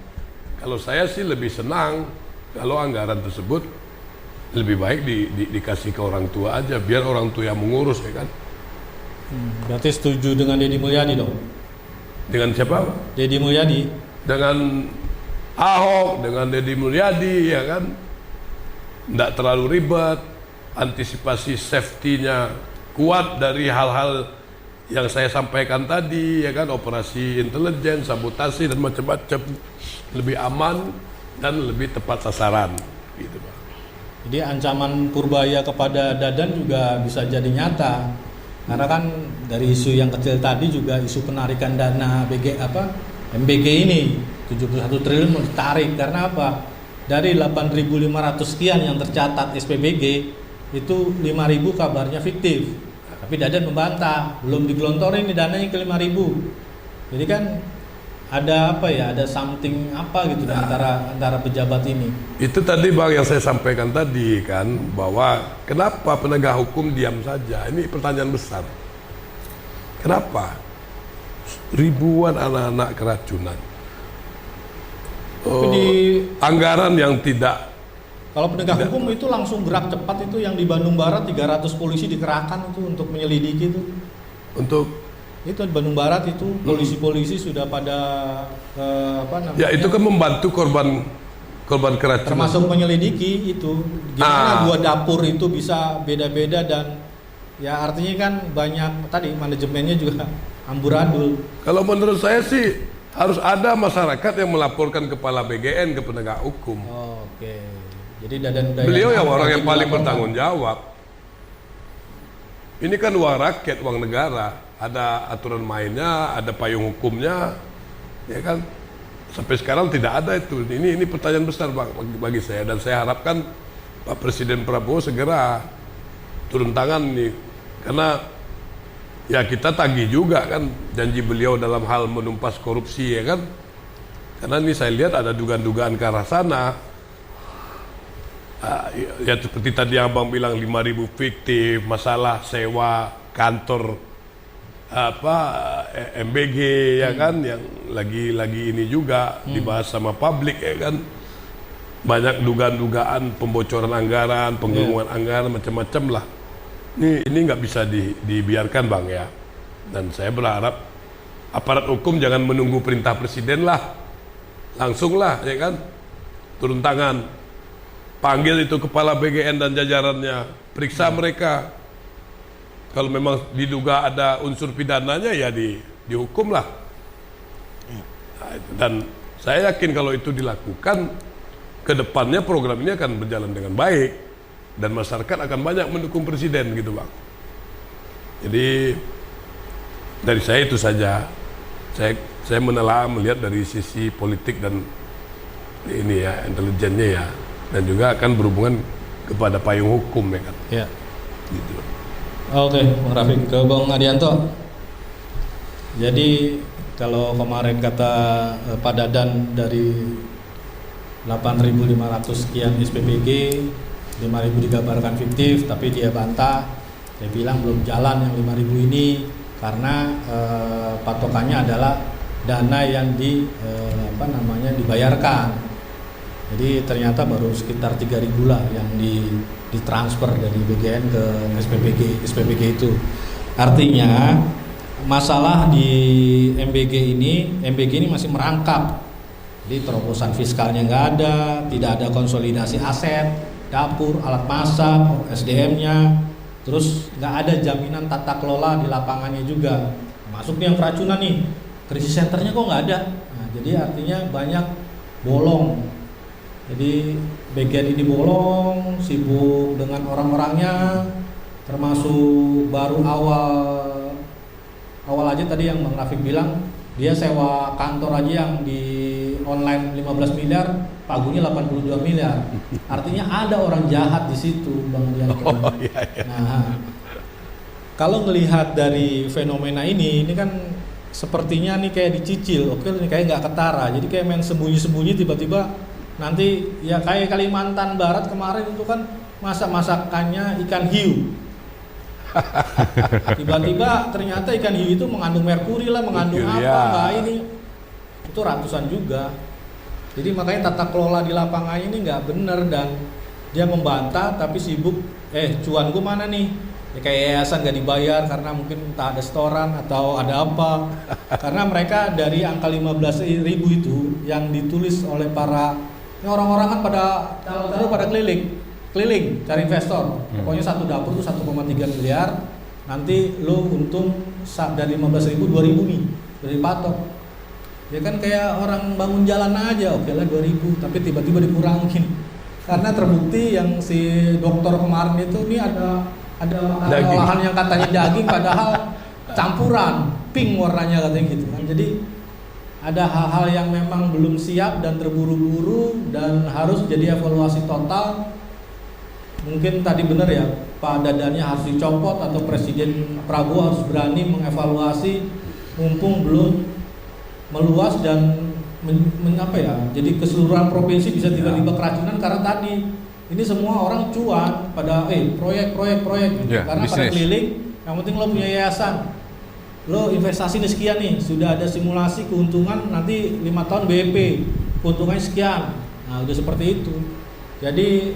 [SPEAKER 4] Kalau saya sih lebih senang kalau anggaran tersebut lebih baik dikasih ke orang tua aja, biar orang tua yang mengurus ya kan.
[SPEAKER 1] Berarti setuju dengan Deddy Mulyadi dong?
[SPEAKER 4] Dengan siapa?
[SPEAKER 1] Deddy Mulyadi.
[SPEAKER 4] Dengan Ahok, dengan Deddy Mulyadi ya kan. Tidak terlalu ribet, antisipasi safety-nya kuat dari hal-hal yang saya sampaikan tadi ya kan, operasi intelijen, sabotase dan macam-macam, lebih aman dan lebih tepat sasaran gitu Pak.
[SPEAKER 1] Jadi ancaman purbaya kepada Dadan juga bisa jadi nyata. Karena kan dari isu yang kecil tadi juga isu penarikan dana MBG ini 71 triliun mau ditarik karena apa? Dari 8.500 sekian yang tercatat SPBG itu 5.000 kabarnya fiktif. Tapi Dadan membantah, belum digelontorin nih dananya ke 5.000. Jadi kan ada ada something gitu antara pejabat ini.
[SPEAKER 4] Itu tadi Bang yang saya sampaikan tadi kan, bahwa kenapa penegak hukum diam saja? Ini pertanyaan besar. Kenapa ribuan anak-anak keracunan? Anggaran yang tidak.
[SPEAKER 1] Kalau penegak hukum itu langsung gerak cepat, itu yang di Bandung Barat 300 polisi dikerahkan itu untuk menyelidiki itu. Itu di Bandung Barat itu polisi-polisi sudah pada
[SPEAKER 4] Ya itu kan membantu korban keracunan.
[SPEAKER 1] Termasuk menyelidiki itu gimana 2 dapur itu bisa beda-beda, dan ya artinya kan banyak tadi manajemennya juga amburadul.
[SPEAKER 4] Kalau menurut saya sih harus ada masyarakat yang melaporkan kepala BGN ke penegak hukum.
[SPEAKER 1] Oke. Jadi Dadan
[SPEAKER 4] beliau yang orang yang paling bertanggung jawab. Ini kan uang rakyat, uang negara. Ada aturan mainnya, ada payung hukumnya, ya kan? Sampai sekarang tidak ada itu. Ini pertanyaan besar bagi saya, dan saya harapkan Pak Presiden Prabowo segera turun tangan nih, karena ya kita tagih juga kan janji beliau dalam hal menumpas korupsi ya kan. Karena ini saya lihat ada dugaan-dugaan ke arah sana. Ya seperti tadi Abang bilang 5.000 fiktif, masalah sewa kantor MBG ya kan, yang lagi ini juga dibahas sama publik ya kan. Banyak dugaan-dugaan pembocoran anggaran, penggelembungan anggaran macam-macam lah. Ini nggak bisa dibiarkan Bang ya. Dan saya berharap aparat hukum jangan menunggu perintah presiden lah, langsung lah ya kan, turun tangan, panggil itu kepala BGN dan jajarannya, periksa mereka. Kalau memang diduga ada unsur pidananya ya dihukum lah. Dan saya yakin kalau itu dilakukan, kedepannya program ini akan berjalan dengan baik dan masyarakat akan banyak mendukung presiden gitu Bang. Jadi dari saya itu saja. Saya melihat dari sisi politik dan ini ya, intelijennya ya, dan juga akan berhubungan kepada payung hukum ya kan.
[SPEAKER 1] Ya.
[SPEAKER 4] Gitu.
[SPEAKER 1] Oke, Bang Rafiq, ke Bang Adianto. Jadi kalau kemarin kata Pak Dadan dari 8.500 sekian SPBG, 5.000 digambarkan fiktif, tapi dia bantah. Dia bilang belum jalan yang 5.000 ini karena patokannya adalah dana yang dibayarkan. Jadi ternyata baru sekitar 3.000 lah yang ditransfer dari BGN ke SPBG itu. Artinya masalah di MBG ini masih merangkap. Jadi terobosan fiskalnya nggak ada, tidak ada konsolidasi aset, dapur, alat masak, SDM-nya, terus nggak ada jaminan tata kelola di lapangannya juga. Masuk nih yang keracunan nih, krisis centernya kok nggak ada. Nah, jadi artinya banyak bolong. Jadi bagian ini bolong, sibuk dengan orang-orangnya, termasuk baru awal aja tadi yang Bang Rafiq bilang, dia sewa kantor aja yang di online 15 miliar, pagunya 82 miliar. Artinya ada orang jahat di situ, Bang Dianto.
[SPEAKER 4] Oh, iya, iya.
[SPEAKER 1] Nah, kalau ngelihat dari fenomena ini kan sepertinya nih kayak dicicil, oke nih kayak nggak ketara, jadi kayak main sembunyi-sembunyi, tiba-tiba nanti ya kayak Kalimantan Barat kemarin itu kan masakannya ikan hiu. Tiba-tiba ternyata ikan hiu itu mengandung merkuri lah, mengandung apa, ini itu ratusan juga. Jadi makanya tata kelola di lapangan ini nggak bener, dan dia membantah tapi sibuk, cuan gue mana nih? Ya kayak yayasan nggak dibayar karena mungkin tak ada setoran atau ada apa. Karena mereka dari angka 15.000 itu yang ditulis oleh para orang-orang kan pada keliling cari investor. Pokoknya satu dapur tuh 1,3 miliar. Nanti lo untung dari 15.000 2.000 nih dari patok. Ya kan kayak orang bangun jalan aja, oke lah 2.000, tapi tiba-tiba dikurangin. Karena terbukti yang si dokter kemarin itu nih ada olahan yang katanya daging padahal campuran pink warnanya katanya gitu kan. Jadi ada hal-hal yang memang belum siap dan terburu-buru dan harus jadi evaluasi total. Mungkin tadi benar ya, Pak Dadannya harus dicopot atau Presiden Prabowo harus berani mengevaluasi mumpung belum meluas dan jadi keseluruhan provinsi bisa tiba-tiba keracunan karena tadi ini semua orang cuan pada proyek karena pada keliling, yang penting lo punya yayasan. Lo investasi nih sekian nih, sudah ada simulasi keuntungan nanti 5 tahun BEP, keuntungannya sekian. Nah, udah seperti itu. Jadi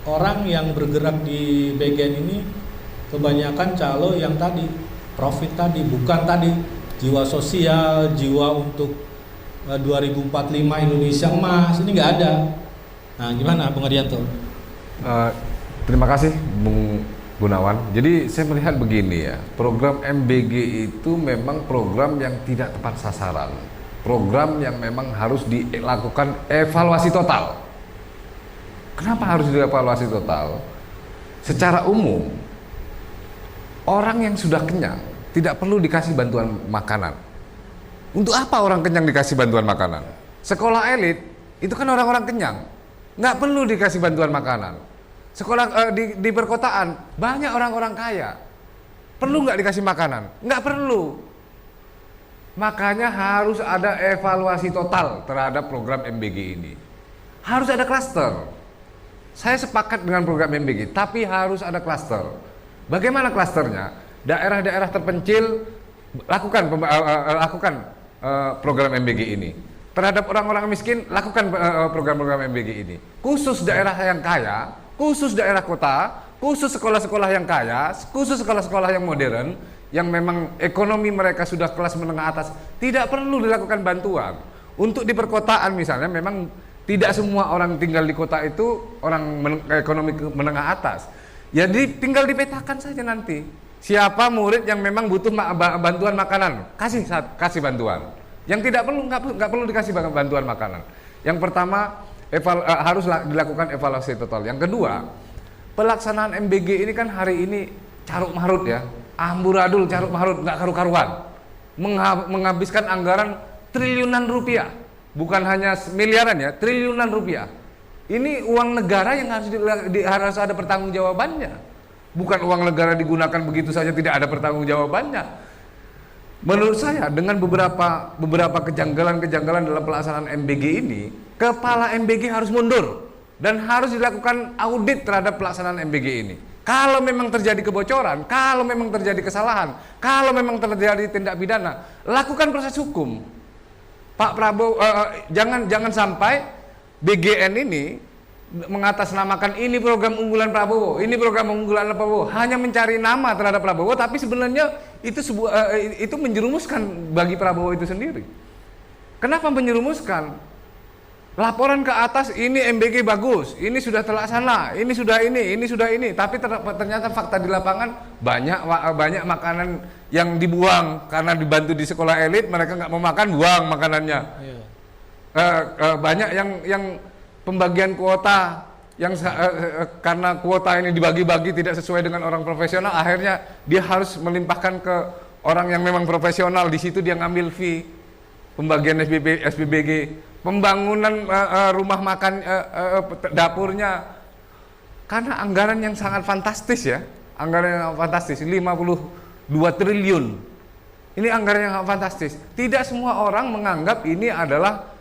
[SPEAKER 1] orang yang bergerak di bagian ini kebanyakan calo yang tadi profit tadi, bukan tadi jiwa sosial, jiwa untuk 2045 Indonesia emas, ini nggak ada. Nah, gimana Bung Arianto?
[SPEAKER 3] Terima kasih Bung Gunawan. Jadi saya melihat begini ya, program MBG itu memang program yang tidak tepat sasaran, program yang memang harus dilakukan evaluasi total. Kenapa harus dievaluasi total? Secara umum, orang yang sudah kenyang tidak perlu dikasih bantuan makanan. Untuk apa orang kenyang dikasih bantuan makanan? Sekolah elit itu kan orang-orang kenyang, nggak perlu dikasih bantuan makanan. Sekolah di perkotaan banyak orang-orang kaya, perlu nggak dikasih makanan? Nggak perlu. Makanya harus ada evaluasi total terhadap program MBG ini. Harus ada klaster. Saya sepakat dengan program MBG, tapi harus ada klaster. Bagaimana klasternya? Daerah-daerah terpencil lakukan program MBG ini. Terhadap orang-orang miskin lakukan program-program MBG ini. Khusus daerah yang kaya, khusus daerah kota, khusus sekolah-sekolah yang kaya, khusus sekolah-sekolah yang modern, yang memang ekonomi mereka sudah kelas menengah atas, tidak perlu dilakukan bantuan. Untuk di perkotaan misalnya, memang tidak semua orang tinggal di kota itu orang ekonomi menengah atas. Jadi tinggal dipetakan saja nanti. Siapa murid yang memang butuh bantuan makanan, kasih bantuan. Yang tidak perlu, nggak perlu dikasih bantuan makanan. Yang pertama, harus dilakukan evaluasi total. Yang kedua, pelaksanaan MBG ini kan hari ini caruk marut ya, amburadul, caruk marut, nggak karu-karuan, menghabiskan anggaran triliunan rupiah, bukan hanya miliaran ya, triliunan rupiah. Ini uang negara yang harus ada pertanggungjawabannya, bukan uang negara digunakan begitu saja tidak ada pertanggungjawabannya. Menurut saya dengan beberapa kejanggalan dalam pelaksanaan MBG ini, kepala MBG harus mundur dan harus dilakukan audit terhadap pelaksanaan MBG ini. Kalau memang terjadi kebocoran, kalau memang terjadi kesalahan, kalau memang terjadi tindak pidana, lakukan proses hukum. Pak Prabowo, jangan sampai BGN ini mengatasnamakan ini program unggulan Prabowo, ini program unggulan Prabowo, hanya mencari nama terhadap Prabowo, tapi sebenarnya itu menjerumuskan bagi Prabowo itu sendiri. Kenapa menjerumuskan? Laporan ke atas, ini MBG bagus, ini sudah terlaksana, ini sudah ini, tapi ternyata fakta di lapangan banyak makanan yang dibuang karena dibantu di sekolah elit, mereka nggak mau makan, buang makanannya. banyak yang pembagian kuota yang karena kuota ini dibagi-bagi tidak sesuai dengan orang profesional, akhirnya dia harus melimpahkan ke orang yang memang profesional. Di situ dia ngambil fee pembagian SPBG, pembangunan rumah makan dapurnya, karena anggaran yang sangat fantastis ya, anggaran yang fantastis 52 triliun. Ini anggaran yang sangat fantastis. Tidak semua orang menganggap ini adalah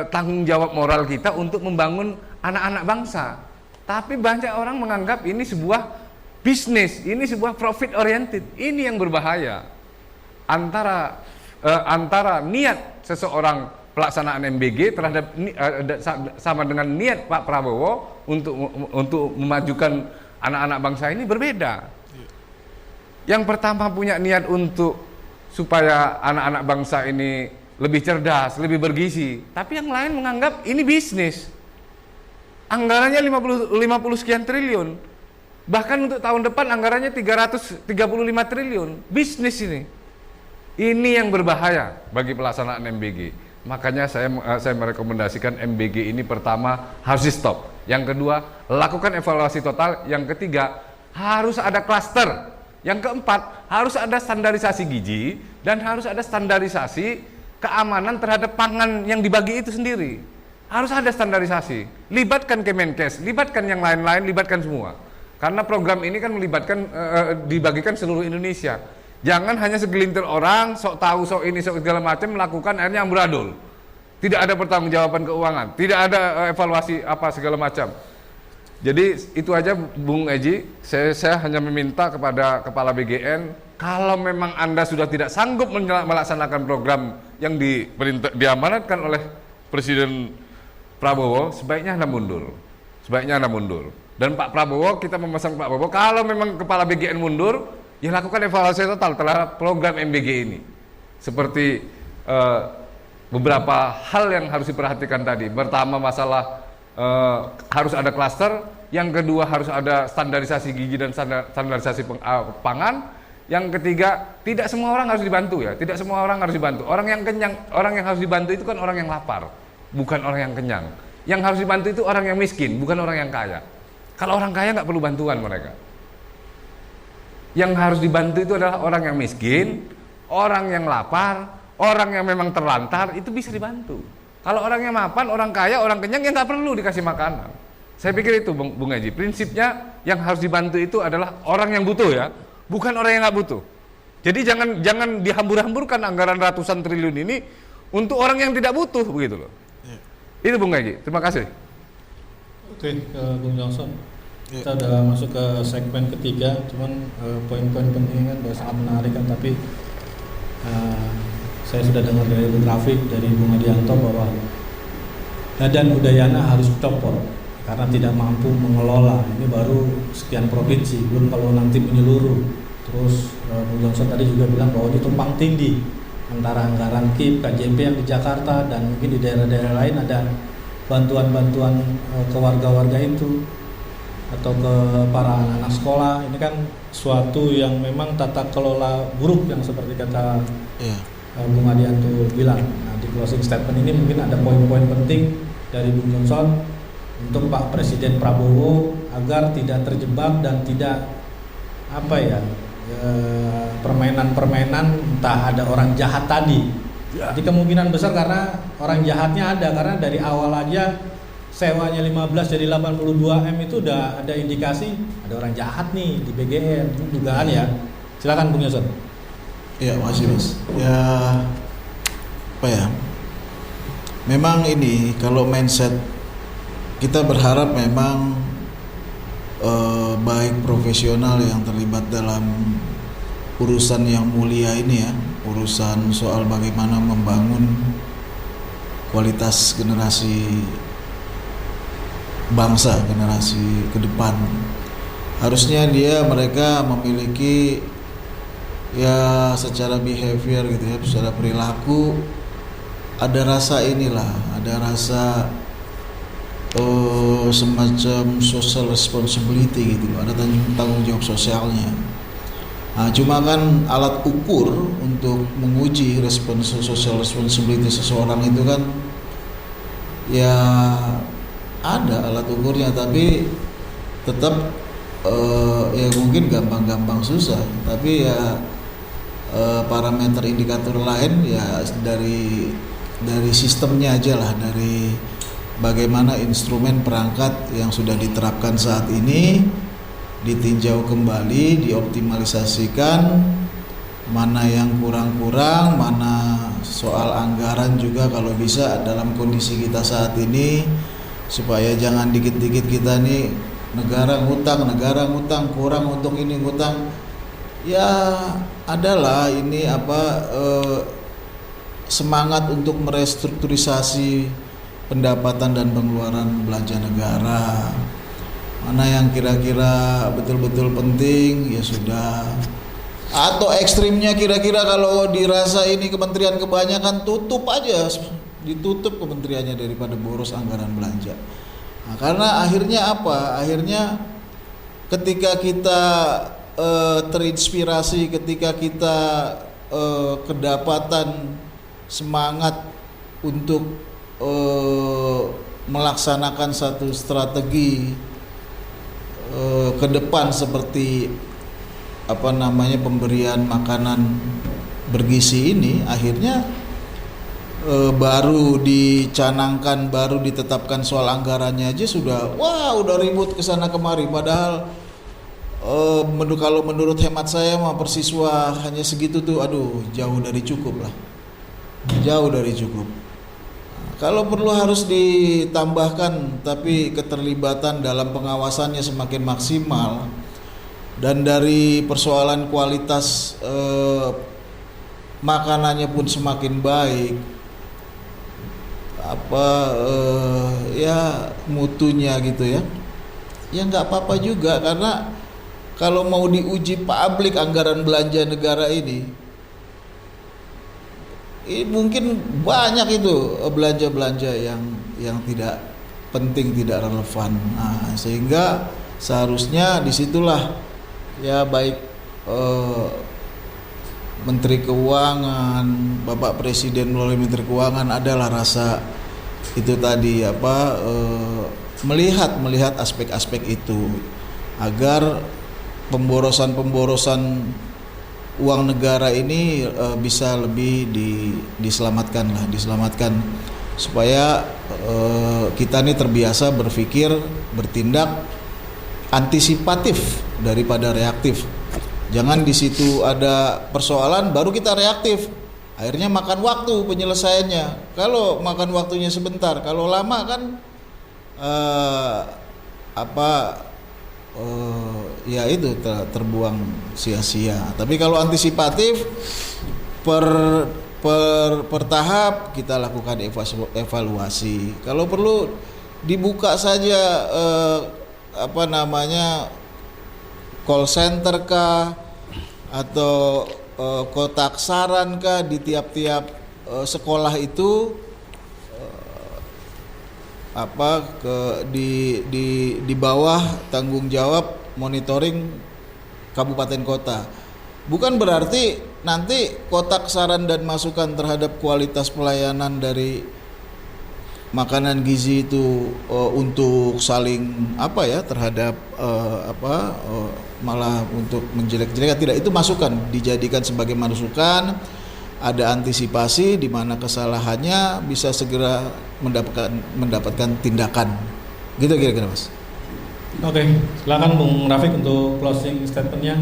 [SPEAKER 3] tanggung jawab moral kita untuk membangun anak-anak bangsa. Tapi banyak orang menganggap ini sebuah bisnis, ini sebuah profit oriented. Ini yang berbahaya. Antara niat seseorang pelaksanaan MBG terhadap sama dengan niat Pak Prabowo untuk memajukan anak-anak bangsa ini berbeda. Yang pertama punya niat untuk supaya anak-anak bangsa ini lebih cerdas, lebih bergizi. Tapi yang lain menganggap ini bisnis. Anggarannya 50 sekian triliun. Bahkan untuk tahun depan anggarannya 335 triliun. Bisnis ini. Ini yang berbahaya bagi pelaksanaan MBG. Makanya saya merekomendasikan MBG ini pertama harus di stop. Yang kedua, lakukan evaluasi total. Yang ketiga, harus ada klaster. Yang keempat, harus ada standarisasi gizi dan harus ada standarisasi keamanan terhadap pangan yang dibagi itu sendiri. Harus ada standarisasi. Libatkan Kemenkes, libatkan yang lain-lain, libatkan semua. Karena program ini kan melibatkan dibagikan seluruh Indonesia. Jangan hanya segelintir orang sok tahu, sok ini, sok segala macam melakukan, akhirnya amburadul. Tidak ada pertanggungjawaban keuangan, tidak ada evaluasi apa segala macam. Jadi itu aja Bung Eji, saya hanya meminta kepada Kepala BGN, kalau memang Anda sudah tidak sanggup melaksanakan program yang diamanatkan oleh Presiden Prabowo, sebaiknya Anda mundur. Dan Pak Prabowo, kita memesan Pak Prabowo, kalau memang Kepala BGN mundur, ya lakukan evaluasi total terhadap program MBG ini. Seperti beberapa hal yang harus diperhatikan tadi. Pertama masalah harus ada klaster, yang kedua harus ada standarisasi gizi dan standarisasi pangan. Yang ketiga, tidak semua orang harus dibantu ya, tidak semua orang harus dibantu. Orang yang kenyang, orang yang harus dibantu itu kan orang yang lapar, bukan orang yang kenyang. Yang harus dibantu itu orang yang miskin, bukan orang yang kaya. Kalau orang kaya nggak perlu bantuan mereka. Yang harus dibantu itu adalah orang yang miskin, orang yang lapar, orang yang memang terlantar, itu bisa dibantu. Kalau orang yang mapan, orang kaya, orang kenyang, ya nggak perlu dikasih makanan. Saya pikir itu Bung Haji, prinsipnya yang harus dibantu itu adalah orang yang butuh ya, bukan orang yang nggak butuh. Jadi jangan dihambur-hamburkan anggaran ratusan triliun ini untuk orang yang tidak butuh, begitu loh. Itu Bung Haji, terima kasih.
[SPEAKER 1] Oke, Bung Johnson. Kita udah masuk ke segmen ketiga, cuman poin-poin penting kan sangat menarik kan, tapi saya sudah dengar dari Bung Rafiq, dari Bung Adianto bahwa Dadan Udayana harus copot karena tidak mampu mengelola. Ini baru sekian provinsi, belum kalau nanti menyeluruh. Terus Bung Johnson tadi juga bilang bahwa ini tumpang tindih antara anggaran KIP, KJP yang di Jakarta dan mungkin di daerah-daerah lain ada bantuan-bantuan ke warga-warga itu atau ke para anak-anak sekolah. Ini kan suatu yang memang tata kelola buruk yang seperti kata Bung Adianto bilang. Nah, di closing statement ini mungkin ada poin-poin penting dari Bung Johnson untuk Pak Presiden Prabowo agar tidak terjebak dan tidak permainan-permainan entah ada orang jahat tadi. Jadi kemungkinan besar karena orang jahatnya ada, karena dari awal aja sewanya 15 jadi 82 M itu udah ada indikasi ada orang jahat nih di BGN, dugaan ya. Silakan Bung Johnson.
[SPEAKER 2] Ya, makasih Mas. Ya, memang ini kalau mindset kita berharap memang baik profesional yang terlibat dalam urusan yang mulia ini ya, urusan soal bagaimana membangun kualitas generasi bangsa, generasi ke depan. Harusnya mereka memiliki ya secara behavior gitu ya, secara perilaku ada rasa ada rasa semacam social responsibility gitu, ada tanggung jawab sosialnya. Nah, cuma kan alat ukur untuk menguji social responsibility seseorang itu kan ya ada alat ukurnya, tapi tetap ya mungkin gampang-gampang susah, tapi ya parameter indikator lain ya dari sistemnya aja lah, dari bagaimana instrumen perangkat yang sudah diterapkan saat ini ditinjau kembali, dioptimalisasikan, mana yang kurang-kurang, mana soal anggaran juga kalau bisa dalam kondisi kita saat ini, supaya jangan dikit-dikit kita nih negara ngutang, kurang untuk ini ngutang. Ya adalah ini semangat untuk merestrukturisasi pendapatan dan pengeluaran belanja negara. Mana yang kira-kira betul-betul penting ya sudah. Atau ekstrimnya kira-kira kalau dirasa ini kementerian kebanyakan, tutup aja, ditutup kementeriannya daripada boros anggaran belanja. Nah, karena akhirnya apa? Akhirnya ketika kita terinspirasi, ketika kita kedapatan semangat untuk melaksanakan satu strategi ke depan seperti pemberian makanan bergizi ini, akhirnya baru dicanangkan, baru ditetapkan soal anggarannya aja udah ribut kesana kemari, padahal kalau menurut hemat saya mah persiswa hanya segitu tuh, aduh jauh dari cukup. Kalau perlu harus ditambahkan, tapi keterlibatan dalam pengawasannya semakin maksimal, dan dari persoalan kualitas makanannya pun semakin baik, ya mutunya gitu ya nggak apa-apa juga, karena kalau mau diuji publik anggaran belanja negara ini mungkin banyak itu belanja-belanja yang tidak penting, tidak relevan. Nah, sehingga seharusnya disitulah ya baik Menteri Keuangan, Bapak Presiden melalui Menteri Keuangan adalah rasa itu tadi melihat aspek-aspek itu agar pemborosan uang negara ini bisa lebih diselamatkan supaya kita ini terbiasa berpikir, bertindak antisipatif daripada reaktif. Jangan di situ ada persoalan baru kita reaktif, akhirnya makan waktu penyelesaiannya. Kalau makan waktunya sebentar, kalau lama kan ya itu terbuang sia-sia. Tapi kalau antisipatif per tahap kita lakukan evaluasi. Kalau perlu dibuka saja call center kah atau kotak saran kah di tiap-tiap sekolah itu, di bawah tanggung jawab monitoring kabupaten kota. Bukan berarti nanti kotak saran dan masukan terhadap kualitas pelayanan dari makanan gizi itu untuk saling terhadap malah untuk menjelek-jelekan, tidak, itu masukan dijadikan sebagai masukan. Ada antisipasi di mana kesalahannya bisa segera mendapatkan tindakan. Gitu kira-kira, Mas. Oke,
[SPEAKER 1] silakan Bung Rafiq untuk closing statementnya.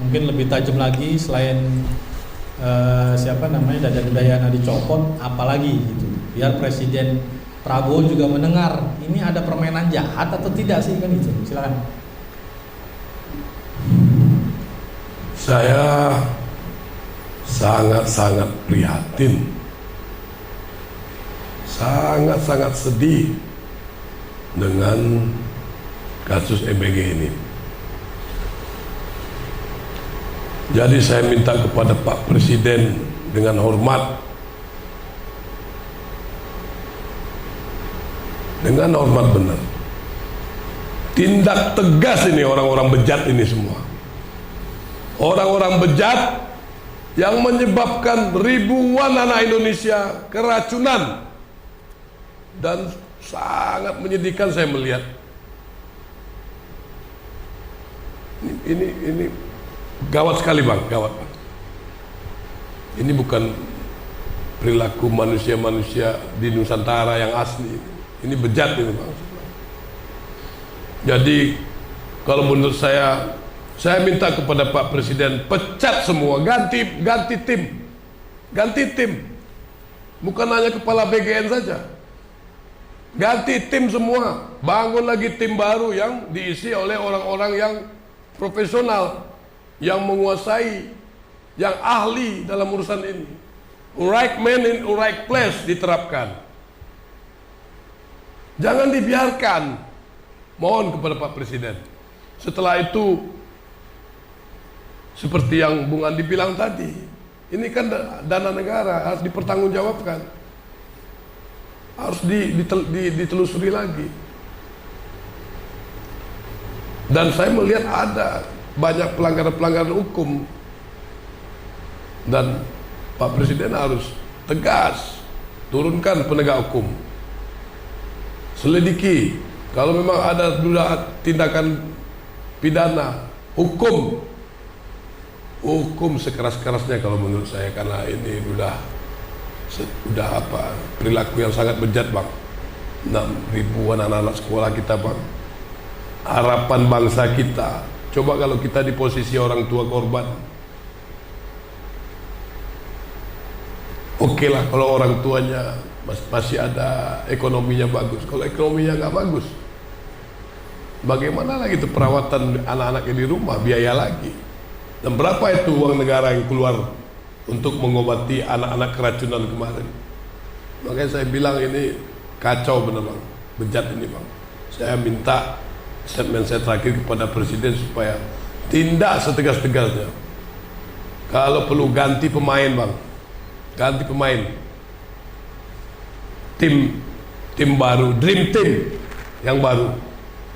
[SPEAKER 1] Mungkin lebih tajam lagi selain Dadan Dayana dicopot, apalagi gitu. Biar Presiden Prabowo juga mendengar ini ada permainan jahat atau tidak sih, kan gitu. Silakan.
[SPEAKER 4] Saya sangat-sangat prihatin, sangat-sangat sedih dengan kasus EBG ini. Jadi saya minta kepada Pak Presiden dengan hormat, benar, tindak tegas ini orang-orang bejat ini semua. Orang-orang bejat yang menyebabkan ribuan anak Indonesia keracunan Dan sangat menyedihkan saya melihat ini gawat sekali Bang, gawat Bang. Ini bukan perilaku manusia-manusia di Nusantara yang asli. Ini bejat ini Bang. Jadi kalau menurut saya minta kepada Pak Presiden pecat semua, ganti tim, bukan hanya kepala BGN saja, ganti tim semua, bangun lagi tim baru yang diisi oleh orang-orang yang profesional, yang menguasai, yang ahli dalam urusan ini. Right man in right place diterapkan. Jangan dibiarkan. Mohon kepada Pak Presiden. Setelah itu, seperti yang Bung Andi bilang tadi, ini kan dana negara harus dipertanggungjawabkan, harus ditelusuri lagi. Dan saya melihat ada banyak pelanggaran-pelanggaran hukum, dan Pak Presiden harus tegas turunkan penegak hukum, selidiki. Kalau memang ada tindakan pidana, hukum sekeras-kerasnya kalau menurut saya, karena ini udah apa, perilaku yang sangat bejat Bang. 6.000-an anak-anak sekolah kita Bang, harapan bangsa kita. Coba kalau kita di posisi orang tua korban, oke lah kalau orang tuanya masih ada ekonominya bagus. Kalau ekonominya nggak bagus, bagaimana lagi itu perawatan anak-anaknya di rumah, biaya lagi. Dan berapa itu uang negara yang keluar untuk mengobati anak-anak keracunan kemarin. Makanya saya bilang ini kacau benar Bang, bejat ini Bang. Saya minta statement saya terakhir kepada Presiden supaya tindak setegas-tegasnya. Kalau perlu ganti pemain Bang, ganti pemain, tim baru, dream team yang baru,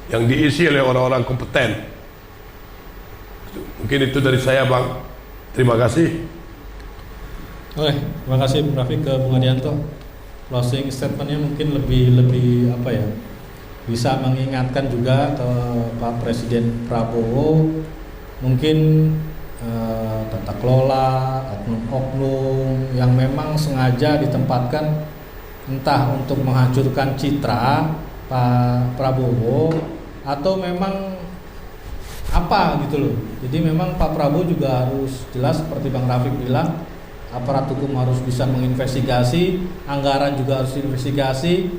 [SPEAKER 4] yang diisi oleh orang-orang kompeten. Mungkin itu dari saya Bang. Terima kasih.
[SPEAKER 1] Oke, terima kasih Bung Rafiq. Ke Bung Adianto, closing statementnya mungkin lebih apa ya, bisa mengingatkan juga ke Pak Presiden Prabowo, mungkin tata kelola oknum-oknum yang memang sengaja ditempatkan entah untuk menghancurkan citra Pak Prabowo atau memang apa gitu loh. Jadi memang Pak Prabowo juga harus jelas seperti Bang Rafiq bilang, aparat hukum harus bisa menginvestigasi, anggaran juga harus diinvestigasi,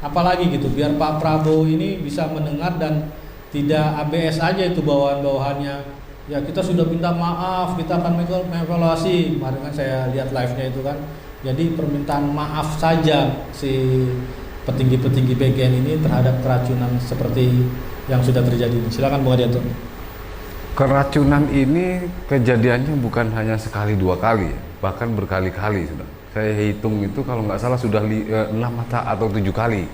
[SPEAKER 1] apalagi gitu, biar Pak Prabowo ini bisa mendengar dan tidak ABS aja itu bawahan-bawahannya. Ya kita sudah minta maaf, kita akan mengevaluasi. Kemarin kan saya lihat live-nya itu kan. Jadi permintaan maaf saja si petinggi-petinggi BGN ini terhadap keracunan seperti yang sudah terjadi. Silakan Bung Adianto.
[SPEAKER 3] Keracunan ini kejadiannya bukan hanya sekali dua kali, bahkan berkali-kali sudah. Saya hitung itu kalau nggak salah sudah 6 atau 7 kali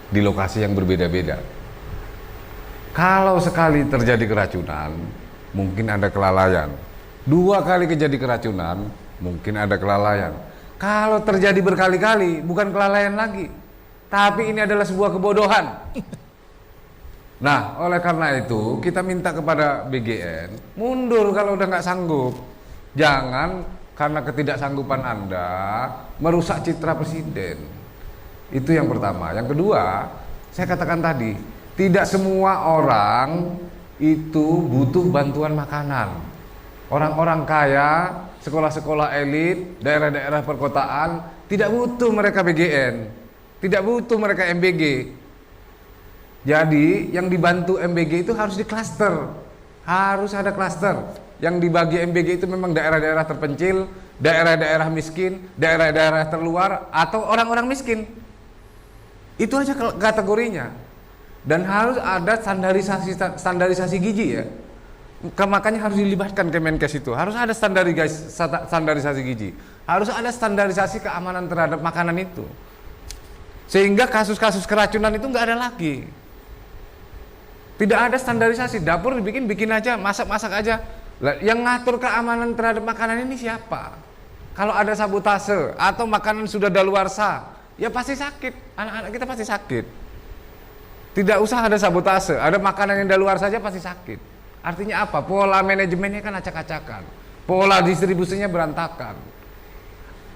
[SPEAKER 3] di lokasi yang berbeda-beda. Kalau sekali terjadi keracunan, mungkin ada kelalaian. 2 kali kejadi keracunan, mungkin ada kelalaian. Kalau terjadi berkali-kali, bukan kelalaian lagi, tapi ini adalah sebuah kebodohan. Nah, oleh karena itu kita minta kepada BGN mundur kalau udah nggak sanggup. Jangan karena ketidaksanggupan Anda merusak citra Presiden. Itu yang pertama. Yang kedua, saya katakan tadi, tidak semua orang itu butuh bantuan makanan. Orang-orang kaya, sekolah-sekolah elit, daerah-daerah perkotaan tidak butuh mereka BGN, tidak butuh mereka MBG. Jadi yang dibantu MBG itu harus diklaster, harus ada klaster. Yang dibagi MBG itu memang daerah-daerah terpencil, daerah-daerah miskin, daerah-daerah terluar, atau orang-orang miskin. Itu aja kategorinya. Dan harus ada standarisasi gizi ya. Makanya harus dilibatkan Kemenkes itu. Harus ada standarisasi gizi. Harus ada standarisasi keamanan terhadap makanan itu. Sehingga kasus-kasus keracunan itu nggak ada lagi. Tidak ada standarisasi, dapur bikin aja, masak aja. Yang ngatur keamanan terhadap makanan ini siapa? Kalau ada sabotase atau makanan sudah daluarsa, ya pasti sakit. Anak-anak kita pasti sakit. Tidak usah ada sabotase, ada makanan yang dari luar saja pasti sakit. Artinya apa? Pola manajemennya kan acak-acakan, pola distribusinya berantakan.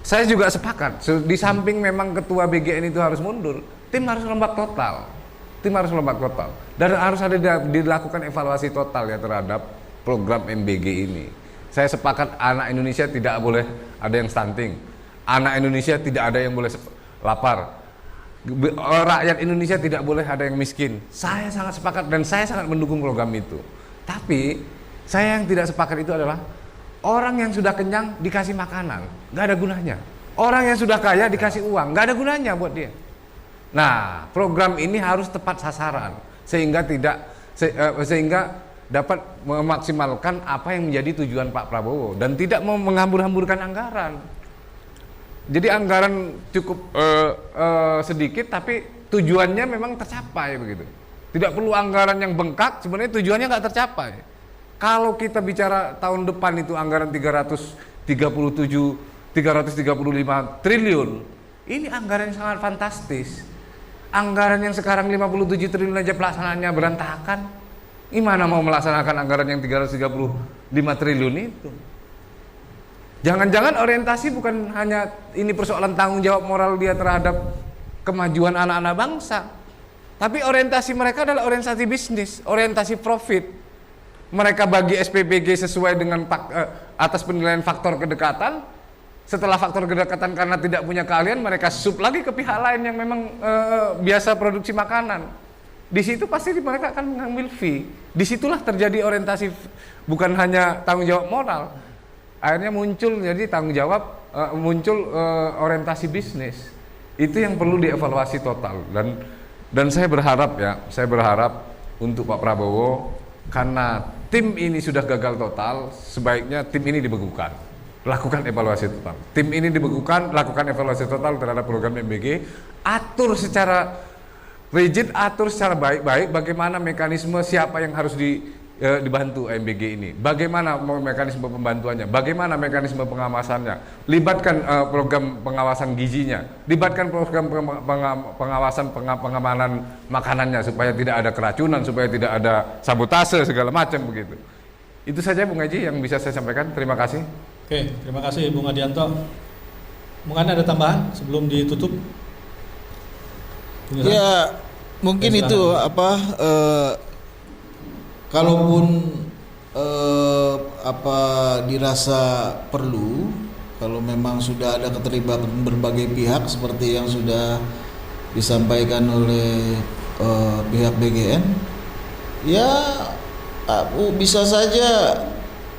[SPEAKER 3] Saya juga sepakat, di samping memang ketua BGN itu harus mundur, tim harus rombak total. Dan harus ada dilakukan evaluasi total ya terhadap program MBG ini. Saya sepakat anak Indonesia tidak boleh ada yang stunting. Anak Indonesia tidak ada yang boleh lapar. Rakyat Indonesia tidak boleh ada yang miskin. Saya sangat sepakat dan saya sangat mendukung program itu. Tapi saya yang tidak sepakat itu adalah orang yang sudah kenyang dikasih makanan, nggak ada gunanya. Orang yang sudah kaya dikasih uang, nggak ada gunanya buat dia. Nah, program ini harus tepat sasaran sehingga dapat memaksimalkan apa yang menjadi tujuan Pak Prabowo dan tidak mau menghambur-hamburkan anggaran. Jadi anggaran cukup sedikit tapi tujuannya memang tercapai begitu. Tidak perlu anggaran yang bengkak, sebenarnya tujuannya nggak tercapai. Kalau kita bicara tahun depan itu anggaran 335 triliun, ini anggaran yang sangat fantastis. Anggaran yang sekarang 57 triliun aja pelaksanaannya berantakan. Gimana mau melaksanakan anggaran yang 335 triliun itu? Jangan-jangan orientasi bukan hanya ini persoalan tanggung jawab moral dia terhadap kemajuan anak-anak bangsa, tapi orientasi mereka adalah orientasi bisnis, orientasi profit. Mereka bagi SPPG sesuai dengan atas penilaian faktor kedekatan. Setelah faktor kedekatan karena tidak punya keahlian, mereka sub lagi ke pihak lain yang memang biasa produksi makanan. Di situ pasti mereka akan mengambil fee. Disitulah terjadi orientasi bukan hanya tanggung jawab moral. Akhirnya muncul jadi tanggung jawab, muncul orientasi bisnis. Itu yang perlu dievaluasi total. Dan saya berharap untuk Pak Prabowo, karena tim ini sudah gagal total, sebaiknya tim ini dibekukan. Lakukan evaluasi total. Tim ini dibekukan, lakukan evaluasi total terhadap program MBG, atur secara rigid, atur secara baik-baik bagaimana mekanisme siapa yang harus dibantu MBG ini, bagaimana mekanisme pembantuannya, bagaimana mekanisme pengawasannya, libatkan program pengawasan gizinya, libatkan program pengawasan pengamanan makanannya supaya tidak ada keracunan, supaya tidak ada sabotase segala macam begitu. Itu saja Bung Haji yang bisa saya sampaikan. Terima kasih.
[SPEAKER 1] Oke, terima kasih Bung Adianto. Mungkin ada tambahan sebelum ditutup?
[SPEAKER 2] Ya, mungkin itu kalaupun dirasa perlu, kalau memang sudah ada keterlibatan berbagai pihak seperti yang sudah disampaikan oleh pihak BGN, ya bisa saja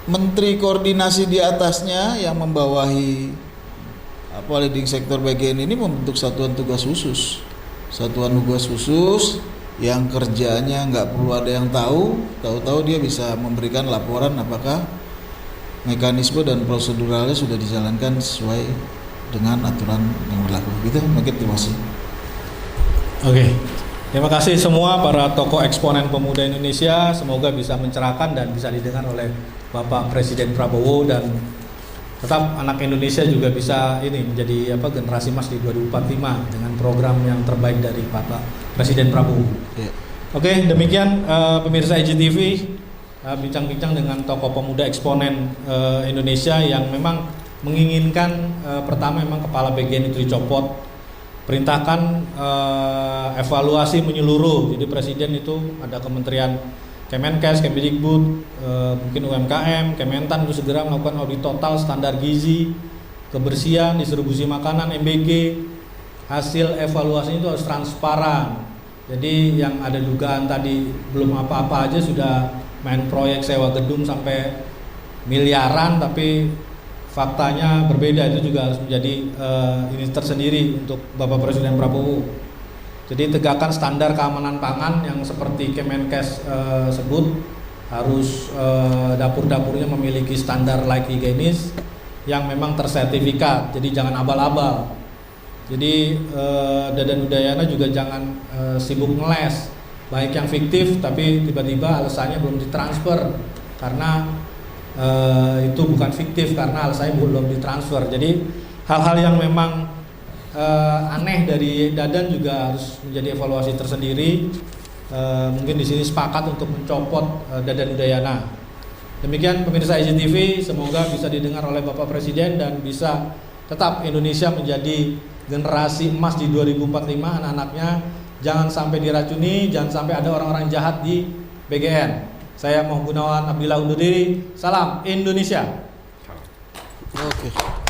[SPEAKER 2] menteri koordinasi di atasnya yang membawahi leading sektor BGN ini membentuk satuan tugas khusus yang kerjanya nggak perlu ada yang tahu dia bisa memberikan laporan apakah mekanisme dan proseduralnya sudah dijalankan sesuai dengan aturan yang berlaku. Gitu, mungkin terima kasih.
[SPEAKER 1] Oke. Terima kasih semua para tokoh eksponen pemuda Indonesia. Semoga bisa mencerahkan dan bisa didengar oleh Bapak Presiden Prabowo, dan tetap anak Indonesia juga bisa menjadi generasi emas di 2045 dengan program yang terbaik dari Bapak Presiden Prabowo. Yeah. Oke, demikian pemirsa IGTV bincang-bincang dengan tokoh pemuda eksponen Indonesia yang memang menginginkan pertama memang kepala BGN itu dicopot. Perintahkan evaluasi menyeluruh. Jadi presiden itu ada kementerian Kemenkes, Kemdikbud, mungkin UMKM, Kementan itu segera melakukan audit total standar gizi, kebersihan, distribusi makanan, MBG. Hasil evaluasinya itu harus transparan. Jadi yang ada dugaan tadi belum apa-apa aja sudah main proyek sewa gedung sampai miliaran, tapi faktanya berbeda. Itu juga harus menjadi ini tersendiri untuk Bapak Presiden Prabowo. Jadi tegakkan standar keamanan pangan yang seperti Kemenkes sebut, harus dapur-dapurnya memiliki standar layak higienis yang memang tersertifikat. Jadi jangan abal-abal. Jadi Dadan Udayana juga jangan sibuk ngeles, baik yang fiktif tapi tiba-tiba alasannya belum ditransfer karena itu bukan fiktif karena alasannya belum ditransfer. Jadi hal-hal yang memang aneh dari Dadan juga harus menjadi evaluasi tersendiri. Mungkin di sini sepakat untuk mencopot Dadan Udayana. Demikian pemirsa IGTV, semoga bisa didengar oleh Bapak Presiden dan bisa tetap Indonesia menjadi generasi emas di 2045. Anak-anaknya jangan sampai diracuni, jangan sampai ada orang-orang jahat di BGN. Saya Muhammad Gunawan Abdillah undur diri. Salam Indonesia.
[SPEAKER 2] Oke.